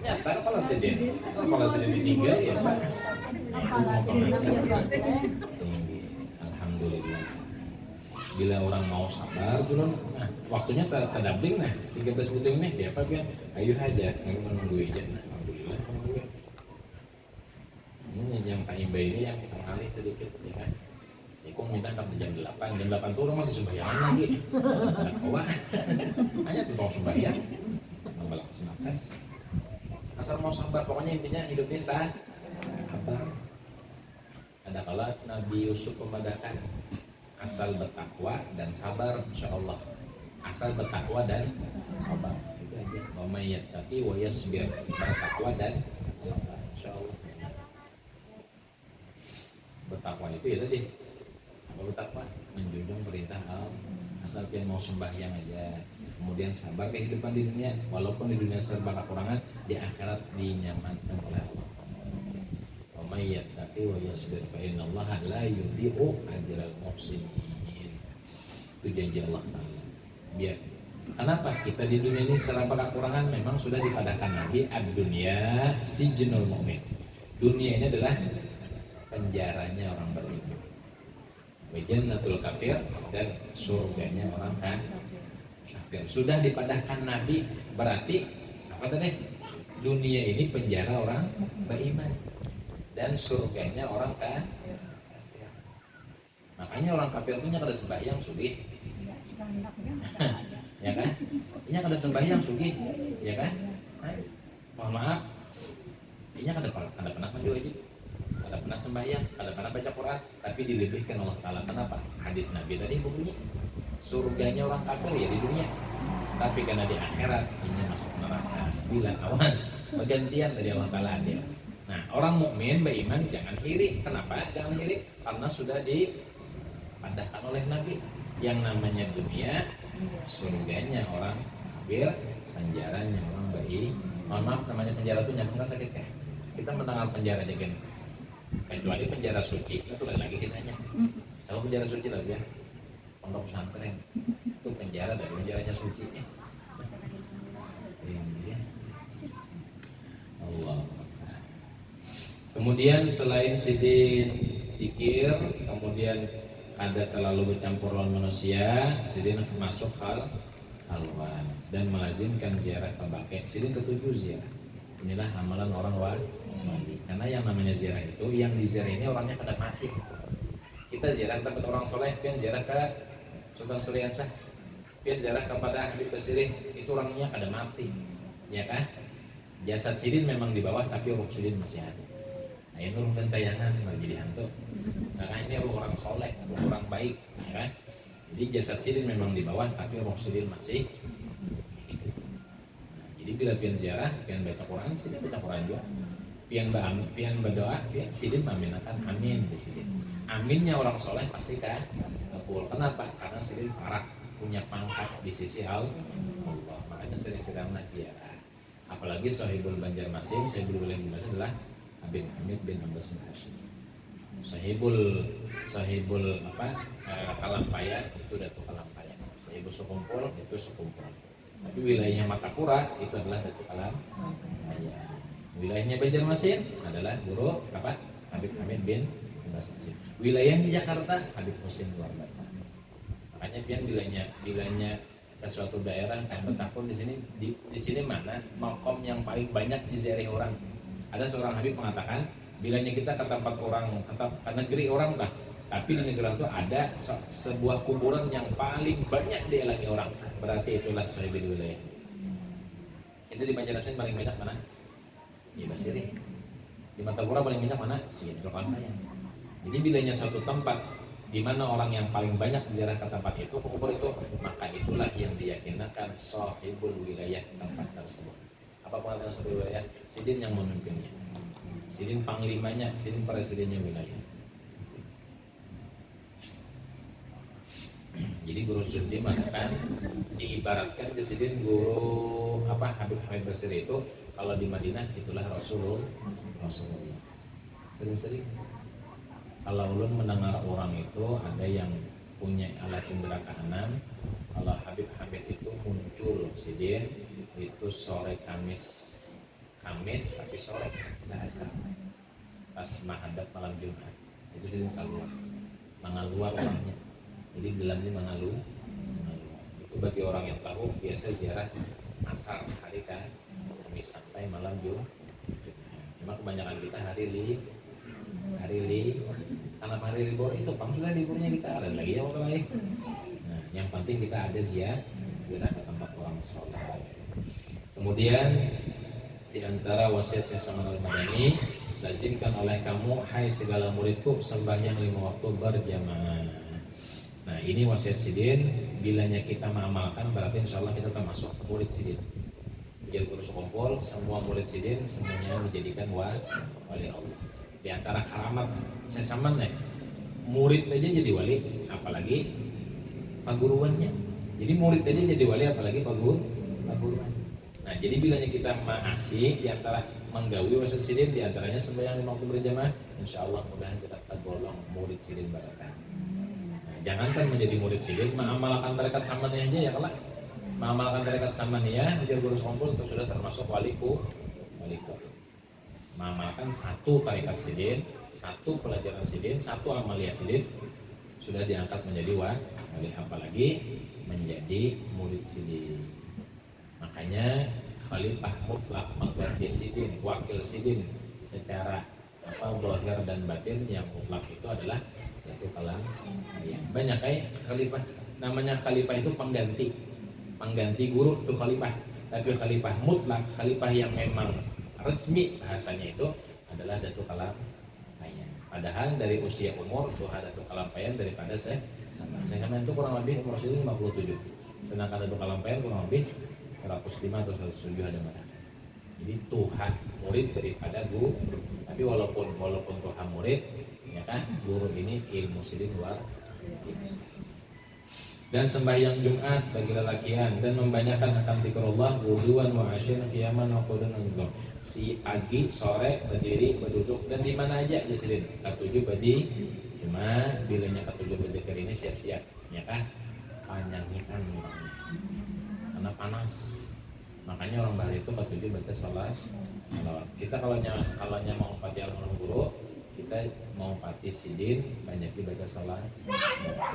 Nyata kepala Sidin ditinggal ya Pak. Alhamdulillah. Bila orang mau sabar dulu, nah waktunya terdabling nah 13 buting nih dia apa kan? Ayo aja, kami menunggu aja. Nah, alhamdulillah menunggu. Ini yang Pak Imba ini yang kita kali sedikit ya kan. Aku minta jam 8 tuh orang masih sembahyang lagi. Anak kawa, hanya tuh sembahyang, nambah kesenangan. Asal mau sabar, pokoknya intinya hidup ini sabar. Ada kala Nabi Yusuf memadakan asal bertakwa dan sabar, insya Allah. Asal bertakwa dan sabar, itu aja. Wa may yattaqi wa yasbir, bertakwa dan sabar, insya Allah. Bertakwa itu ya tadi. Kalau takwa menjunjung perintah Allah, asal dia mau sembahyang aja, kemudian sabar kehidupan di dunia, walaupun di dunia serba kekurangan, di akhirat dinyamankan oleh Allah. Wa may yattaqi wa yasbir fa innallaha la yudhi'u ajral muhsinin. Itu janji Allah Ta'ala. Biar kenapa kita di dunia ini serba kekurangan memang sudah dipadahkan Nabi ad-dunya sijnul mu'min. Dunia ini adalah penjaranya orang beriman. Jannatul kafir, dan surganya orang kafir. Sudah dipadahkan Nabi, berarti apa tadi? Dunia ini penjara orang beriman dan surganya orang kafir. Makanya orang kafir punya kada sembahyang sugih. Ya kan? Punya kada sembahyang sugih, ya kan? Mohon maaf. Punya kada pernah maju aja. Kada pernah sembahyang, kada pernah baca Quran, tapi dilebihkan Allah Ta'ala. Kenapa? Hadis Nabi tadi bunyi surganya orang kafir ya di dunia, tapi karena di akhirat ini masuk neraka. Bila awas, pergantian dari Allah Ta'ala adil. Nah, orang mukmin beriman jangan iri. Kenapa? Jangan iri karena sudah dipadahkan oleh Nabi. Yang namanya dunia, surganya orang kafir, penjaranya orang beriman. Mohon maaf, namanya penjara itu nyambung sakit kah? Kita mendengar penjara aja kan, kecuali penjara suci itu lagi kisahnya. Tahu penjara suci lah ya, pondok pesantren itu penjara dari penjaranya suci. Ini Allah. Kemudian selain sidin tikir, kemudian kada terlalu bercampur lawan manusia, sidin masuk halwan dan melazimkan ziarah ke baqi. Sidin ketujuh ziarah. Inilah amalan orang wali. Karena yang namanya ziarah itu, yang diziarah ini orangnya kada mati. Kita ziarah tempat orang soleh, pian ziarah ke Sultan Suriansah, pian ziarah kepada Habib Basirih, itu orangnya kada mati, ya kan? Jasad sidin memang di bawah, tapi ruh sidin masih ada. Nah ini ruh gentayangan malah jadi hantu. Nah ini ruh orang soleh, ruh orang baik, ya kan? Jadi jasad sidin memang di bawah, tapi ruh sidin masih hidup. Nah, jadi bila pian ziarah, pian baca Quran, sidin baca Quran juga. Pian berdoa, pian sidin memintakan amin di sidin. Aminnya orang soleh pasti kan kabul. Kenapa? Karena sidin parah, punya pangkat di sisi Allah. Makanya sering-sering ziarah. Apalagi Sahibul Banjarmasin, Sahibul Wilayah Banjarmasin adalah Habib Hamid bin Abbas Hashim. Sahibul Kalampayan itu Datuk Kalampayan. Sahibul Sukumpul itu Sukumpul. Tapi wilayahnya Matapura itu adalah Datuk Kalampayan. Wilayahnya Banjarmasin adalah guru Habib Hamid bin Abbas Hashim. Wilayahnya Jakarta Habib Husin Luarbata. Makanya pian bilanya ke suatu daerah Betapun di sini mana makom yang paling banyak diziarahi orang. Ada seorang Habib mengatakan, bilanya kita ke tempat orang, ke negeri orang kah? Tapi di negeri itu ada sebuah kuburan yang paling banyak dialami orang. Berarti itulah sahibul wilayah. Itu di Banjarmasin paling banyak mana? Di Basirih. Di Matapura paling banyak mana? Di Kalampayan. Jadi bilanya suatu tempat di mana orang yang paling banyak ziarah ke tempat itu, kubur itu, maka itulah yang diyakinakan sahibul wilayah tempat tersebut. Apa pengertian sahibul wilayah? Sidin yang memimpinnya, sidin panglimanya, sidin presidennya wilayah. Jadi guru Sundi mengatakan, diibaratkan ke sidin guru Habib Hamid Basirih itu, kalau di Madinah itulah Rasulullah. Sering-sering kalau ulun mendengar orang itu ada yang punya alat indera keenam. Kalau Habib Hamid itu muncul sidin itu sore Kamis tapi sore bahasa pas mahadat malam Jumat itu sidin keluar mengaluar orangnya. Jadi dalamnya mengaluar. Itu bagi orang yang tahu biasa ziarah asar hari Kamis sampai malam Jumat. Cuma kebanyakan kita hari karena hari libur itu sudah liburnya kita ada lagi ya waktu lain. Nah, yang penting kita ada ziarah ke tempat orang soleh. Kemudian di antara wasiat Syekh Saman Al-Madani, lazimkan oleh kamu hai segala muridku sembahyang 5 waktu berjamaah. Nah ini wasiat sidin. Bilanya kita mengamalkan berarti insya Allah kita termasuk murid sidin. Biar guru sekumpul semua murid sidin semuanya menjadikan wali Allah. Di antara keramat saya saman murid aja jadi wali, apalagi paguruannya. Jadi murid aja jadi wali, apalagi paguruan. Nah jadi bilanya kita maasi di antara menggawi wasiat sidin, di antaranya sembahyang 5 waktu berjamaah, insya Allah mudahan kita tergolong murid sidin barokah. Nah, jangankan menjadi murid sidin, mengamalkan tarekat samaniyah aja ya kelak. Mengamalkan tarekat samaniyah, biar guru sekumpul untuk sudah termasuk waliku. Mengamalkan satu tarekat sidin, satu pelajaran sidin, satu amaliyah sidin, sudah diangkat menjadi wali, apalagi menjadi murid sidin. Makanya khalifah mutlak mengganti sidin, wakil sidin secara zahir dan batin. Yang mutlak itu adalah Datuk Kalampayan. Banyak khalifah, namanya khalifah itu pengganti guru itu khalifah. Tapi khalifah mutlak, khalifah yang memang resmi bahasanya itu adalah Datuk Kalampayan. Padahal dari usia umur tuh Datuk Kalampayan daripada saya itu kurang lebih umur 57. Sedangkan Datuk Kalampayan kurang lebih 105 atau 107 ada mana. Jadi Tuhan murid daripada guru. Tapi walaupun Tuhan murid, ya kan, guru ini ilmu sidin luar biasa. Dan sembahyang Jumat bagi lelakian dan membanyakan akan zikrullah wuduan wa asyir qiyaman wa qudan wa si pagi sore berdiri berduduk dan di mana aja di sini ketujuh badi. Cuma bilanya ketujuh berzikir ini siap-siap ya kan panjang hitam karena panas Makanya orang Bali itu ketujuh baca salawat. Kita kalau mau pati almarhum guru, kita mau pati sidin banyak dibaca salawat.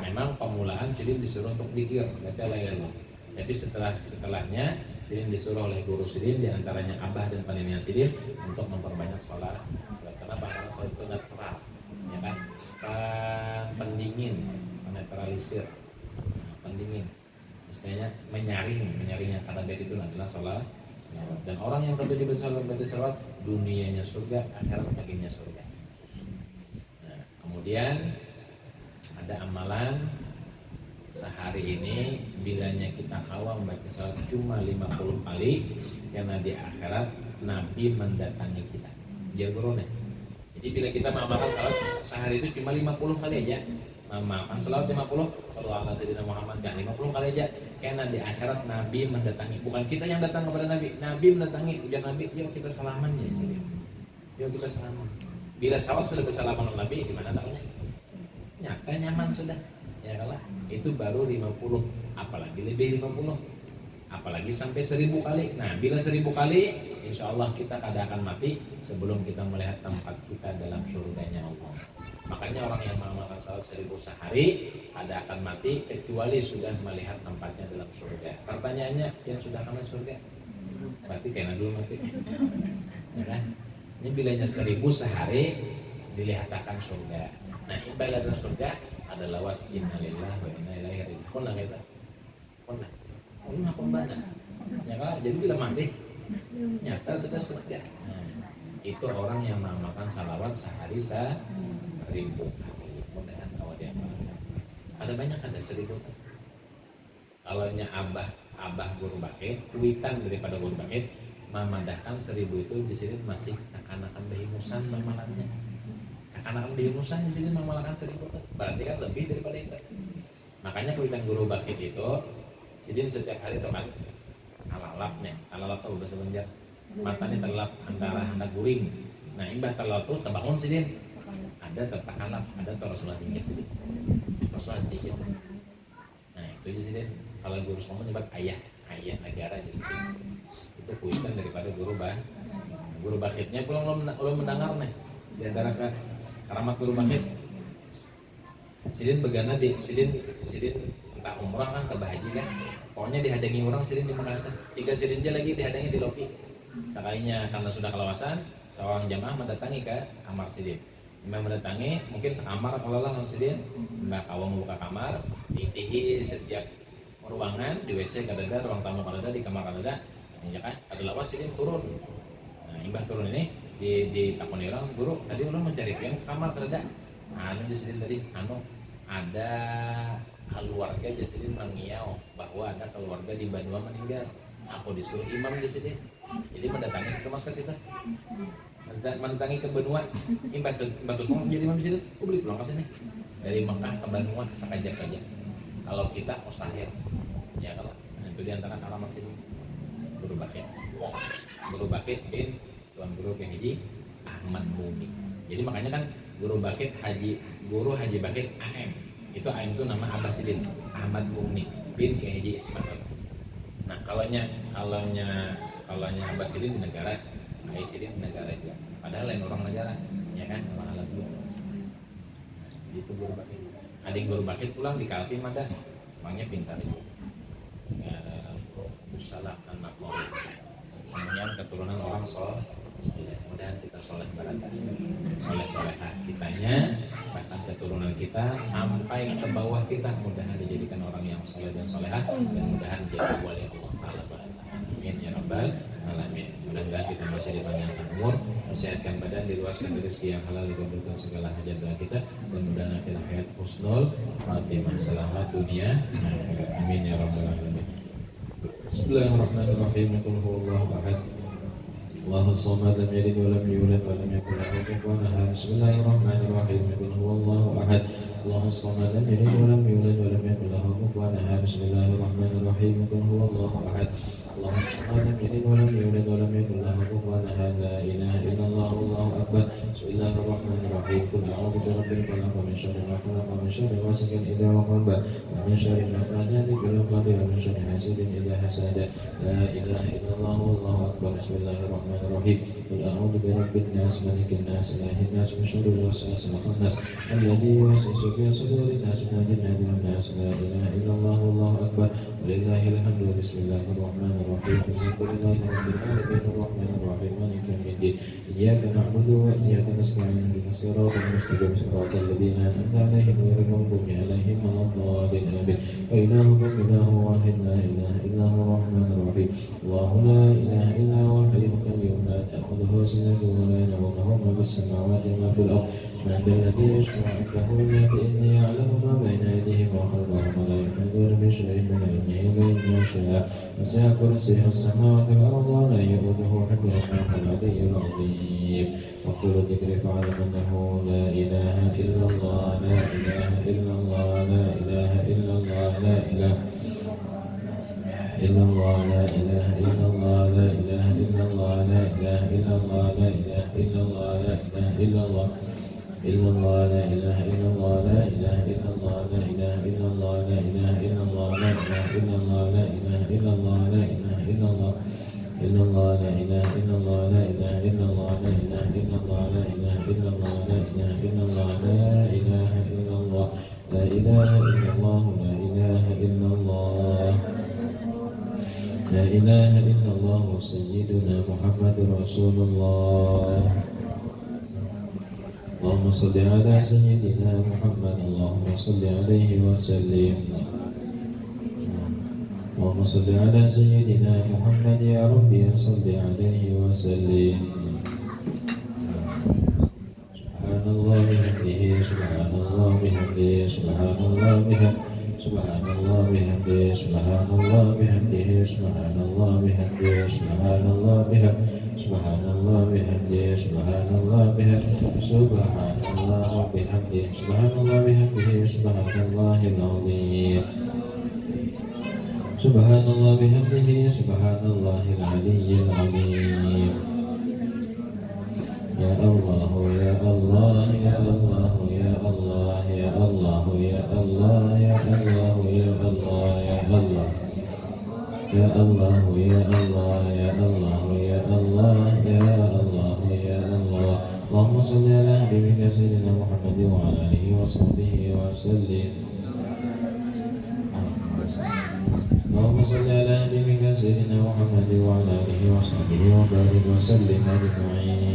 Memang pemulaan sidin disuruh untuk zikir baca la ilaha illallah. Tapi setelahnya sidin disuruh oleh guru sidin, diantaranya abah dan panennya sidin untuk memperbanyak salawat. Kenapa? Karena salawat itu netral, ya kan? Pendingin, menetralisir, pendingin. Istilahnya menyaringnya karena dari itu adalah salawat. Dan orang yang terjadi baca salawat, dunianya surga, akhirat bagiannya surga. Nah, kemudian ada amalan sehari ini bilanya kita kawal membaca salawat cuma 50 kali, karena di akhirat Nabi mendatangi kita. Dia gurunya. Jadi bila kita mengamalkan salawat sehari itu cuma 50 kali aja, mengamalkan salawat 50, kalau Allah Sayyidina Muhammad kan 50 kali aja, karena di akhirat Nabi mendatangi, bukan kita yang datang kepada Nabi, Nabi mendatangi. Ujar Nabi, yuk kita salaman ya sini, yuk kita salaman. Bila salawat sudah bersalaman dengan Nabi, gimana tahunya? Nyata nyaman sudah, ya kalah. Itu baru 50, apalagi lebih 50, apalagi sampai 1000 kali. Nah, bila 1000 kali, insya Allah kita kada akan mati sebelum kita melihat tempat kita dalam surganya Allah. Makanya orang yang mengamalkan salat 1000 sehari ada akan mati kecuali sudah melihat tempatnya dalam surga. Pertanyaannya, yang sudah ke surga berarti kena dulu mati, ya kan? Ini bilanya 1000 sehari dilihat akan surga. Nah, ibadah dalam surga adalah was innalillahi wa inna ilaihi raji'un. Kunna kita, kunna, ya kan? Jadi bila mati nyata sudah surga. Nah, itu orang yang mengamalkan salawat sehari 1000 kali. Mudah-mudahan kalau dia amalkan. Ada banyak, ada 1000. Kalau abah guru bakit, kuitan daripada guru bakit, memadahkan 1000 itu di sini masih kekanakan behimusan mamalannya. Kekanakan behimusan di sini memalahkan 1000 itu. Berarti kan lebih daripada itu. Makanya kuitan guru bakit itu, sidin setiap hari teman alalapnya, alalap tahu bahasa Banjar. Matanya terlap antara hendak guring. Nah, imbah terlap tuh terbangun sidin. Ada tertakalap, ada Rasulullah tinggi sidin. Rasulullah tinggi sidin. Nah, itu aja sidin. Kalau guru semua nyebut ayah negara aja sidin. Itu kuitan daripada guru bakitnya pulang lo mendengar nih. Di antara keramat guru bakit. Sidin begana di sidin entah umrah kan, entah haji kan. Pokoknya dihadangi orang sidin di Mekah. 3 sidin aja lagi dihadangi di lobi. Sekalinya karena sudah kelawasan, seorang jamaah mendatangi ke kamar sidin. Imam mendatangi, mungkin sekamar kalau lah sidin, mbak kawang membuka kamar, diintihi setiap ruangan, di WC kadada, ruang tamu kadada, di kamar kadada, ya kan, ada lawas sidin turun. Nah, imbah turun ini ditakoni orang, guru, tadi orang mencari pian ke kamar kadada. Nah, di sidin tadi, ada keluarga di sini mengiau bahwa ada keluarga di Banua meninggal. Aku disuruh imam di sini. Jadi mendatangi ke Mekah situ. Mendatangi ke Banua. Imbas betul jadi imam di situ. Aku beli pulang ke sini. Dari Mekah ke Banua sekajak aja. Kalau kita mustahil. Ya kalau itu di antara alamat sini. Guru Bakit bin Tuan Guru Haji Ahmad Mumi. Jadi makanya kan Guru Haji Bakit AM. Itu AM itu nama Abah Sidin Ahmad Mumi bin Haji Ismail. Nah, kalaunya Abah Sidin di negara, Ayah Sidin di negara juga. Padahal lain orang negara, ya kan? Malah dulu. Nah, itu Guru Bakit. Adik Guru Bakit pulang di Kaltim ada, orangnya pintar itu. Ya, Salah anak Lori. Semuanya keturunan orang soleh. Mudah-mudahan kita soleh barangkali. Soleh-solehah kitanya, bahkan keturunan kita sampai ke bawah kita, mudah-mudahan dijadikan orang yang soleh dan solehah, dan mudah-mudahan jadi wali Allah Ta'ala barangkali. Amin ya rabbal alamin. Mudah-mudahan kita masih dipanjangkan umur, mensehatkan badan, diluaskan rezeki yang halal, dikabulkan segala hajat doa kita, dan mudah-mudahan akhir hayat husnul khatimah, selamat dunia akhirat. Amin ya rabbal alamin. Bismillahirrahmanirrahim. Qul huwallahu ahad. Allahu samad, lam yalid wa lam yulad wa lam yakul lahu kufuwan ahad. Bismillahirrahmanirrahim. Qul huwallahu ahad. Allahu samad, lam yalid wa lam yulad wa lam yakul lahu kufuwan ahad. Bismillahirrahmanirrahim. Qul huwallahu ahad. Allahu samad, lam yalid wa lam yulad wa lam yakul lahu kufuwan ahad. La ilaha illallah, wallahu akbar. Bismillahirrahmanirrahim. الرحيم قل أعوذ برب الفلق من شر ما خلق ومن شر غاسق إذا وقب ومن شر النفاثات في العقد ومن شر حاسد إذا حسد لا إله إلا الله والله أكبر بسم الله الرحمن الرحيم قل أعوذ برب الناس ملك الناس إله الناس من شر الوسواس الخناس الذي يوسوس في صدور الناس من الجنة والناس لا إله إلا الله والله أكبر ولله الحمد بسم الله الرحمن الرحيم الحمد لله رب العالمين الرحمن الرحيم مالك يوم الدين إياك نعبد وإياك نستعين اهدنا الصراط المستقيم صراط الذين أنعمت عليهم غير المغضوب عليهم ولا الضالين آمين وإلهكم إله واحد لا إله إلا هو الرحمن الرحيم الله لا إله إلا هو الحي القيوم لا تأخذه سنة ولا نوم له ما في السماوات وما في الأرض من ذا الذي يشفع عنده إلا بإذنه يعلم ما بين أيديهم وخلفهم ولا يحيطون بشيء من علمه إلا ما شاء وسع كرسيه السماوات والأرض ولا يؤوده حفظهما وهو العلي العظيم وقل الذكر فاعلم أنه لا إله إلا الله لا إله إلا الله لا إله إلا الله لا إله إلا الله لا إله إلا الله لا إله إلا الله لا إله إلا الله لا إله إلا الله لا إله إلا الله إلا الله لا إله إلا الله لا إله إلا الله لا إله إلا الله لا إله إلا الله لا إله إلا الله لا إله إلا الله لا إله إلا الله إلا الله لا إله إلا الله لا إله إلا الله لا إله إلا الله لا إله إلا الله لا إله إلا الله لا إله إلا الله لا إله إلا الله لا إله إلا الله لا إله إلا الله سيدنا محمد رسول الله اللهم صل على سيدنا محمد اللهم صل عليه وسلم اللهم صل على سيدنا محمد يا ربي صل عليه وسلم سبحان الله بحمده سبحان الله بحمده سبحان الله بحمده سبحان الله بحمده سبحان الله بحمده سبحان الله بحمده سبحان الله بحمده سبحان الله بحمده سبحان الله بحمده سبحان الله وبحمده سبحان الله بحمده سبحان الله العظيم سبحان الله بحمده سبحان الله العلي العظيم يا الله يا الله يا الله يا الله يا الله يا الله يا الله يا الله يا الله يا الله يا الله يا الله يا الله يا الله يا الله اللهم صل على حبيبك سيدنا محمد وعلى آله وصحبه وسلم اللهم صل على حبيبك سيدنا محمد وعلى آله وصحبه وبارك وسلم أجمعين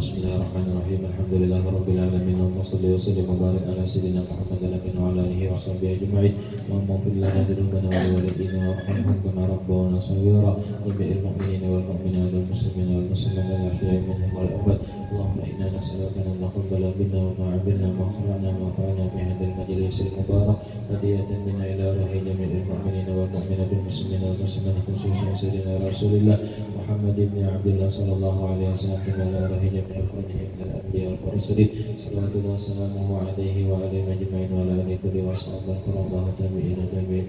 بسم الله الرحمن الرحيم الحمد لله رب العالمين اللهم صل وسلم وبارك على سيدنا محمد وعلى آله وصحبه أجمعين اللهم اغفر لنا ذنوبنا ولوالدينا وارحمهم كما ربونا صغيرا جميع المؤمنين والمؤمنات والمسلمين والمسلمات الأحياء منهم والأموات اللهم إنا نسألك أن تقبل منا وما عملنا وما خلعنا وما فعلنا في هذا المجلس المبارك هدية منا إلى روح جميع المؤمنين والمؤمنات والمسلمين والمسلمات خصوصا سيدنا رسول الله محمد بن عبد الله صلى الله عليه وسلم وعلى روح جميع إخوانه من الأنبياء والمرسلين صلوات الله وسلامه عليه وعلى أجمعين وعلى آله كل وصحبه الكرام الله تابعين تابعين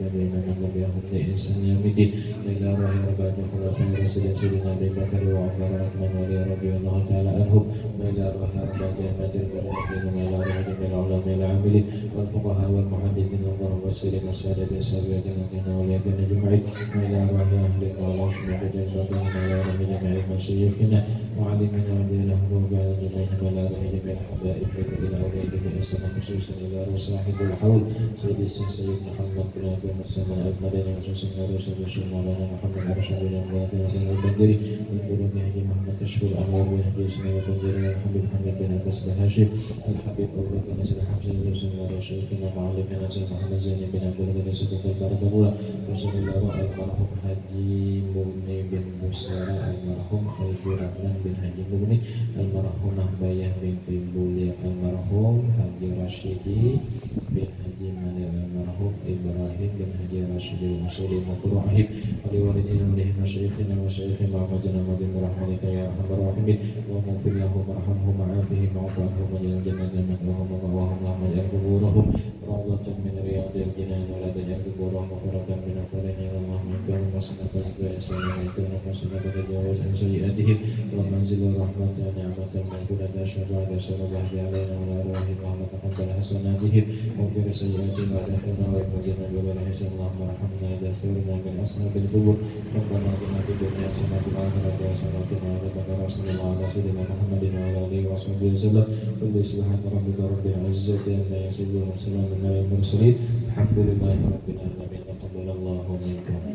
من تبعهم بإحسان يوم الدين إلى روح أربعة خلفاء الراشدين سيدنا أبي بكر وعمر وعثمان وعلي رضي الله تعالى عنهم وإلى روح أربعة أئمة المجاهدين وإلى روح جميع العلماء العاملين والفقهاء والمحدثين والمفسرين والسادة السابقين والكهنة واليقين أجمعين وإلى روح أهل القرآن والجنة وإلى روح جميع مشايخنا وعلمنا ودينهم وبعد جميعهم ولا روح جميع الحبائب إلى أولياء جميع السنة خصوصا إلى روح صاحب الحول سيد محمد بن عبد المسلم المدني وخصوصا رسول الله مولانا محمد رشد بن عبد البندري والبلوغ هدي محمد كشف الأنوار بن هدي سنة البندري والحبيب محمد بن عباس بن هاشم الحبيب أبو بكر نسل حمزة بن سلمى وشيخنا معلمنا سيد محمد زين بن عبد الغني سيد البركة الأولى رسول الله المرحوم حجي مغني بن مسارة المرحوم خير الرحمن بن حجي مغني المرحوم بياه بن بولي المرحوم حجي رشيدي بن حجي منير المرحوم إبراهيم بن حجي رشيدي المسؤولين وفروعهم ولوالدينا ولهم مشايخنا ومشايخهم وعمدنا ومدين برحمتك يا أرحم الراحمين اللهم اغفر لهم وارحمهم وعافهم واعف عنهم واجعل الجنة مأواهم ومأواهم اللهم اجعل قبورهم روضة من رياض الجنان ولا تجعل قبورهم مغفرة من غفرين اللهم إن كانوا مسلمة فإنسان سلامة وحسنة وتجاوز عن سيئاتهم اللهم انزل رحمة نعمة مغفرة شفاعة سر واهد علينا وعلى أرواحهم اللهم تقبل حسناتهم واغفر سيئاتهم وادخلنا وارحمنا بغير حساب اللهم ارحمنا إذا سرنا من أصحاب القبور ربنا آتنا في الدنيا حسنة وفي الآخرة حسنة وقنا عذاب النار صلى الله على سيدنا محمد وعلى آله وصحبه وسلم قل سبحان ربك رب العزة عما يصفون وسلام على المرسلين الحمد لله رب العالمين تقبل الله منكم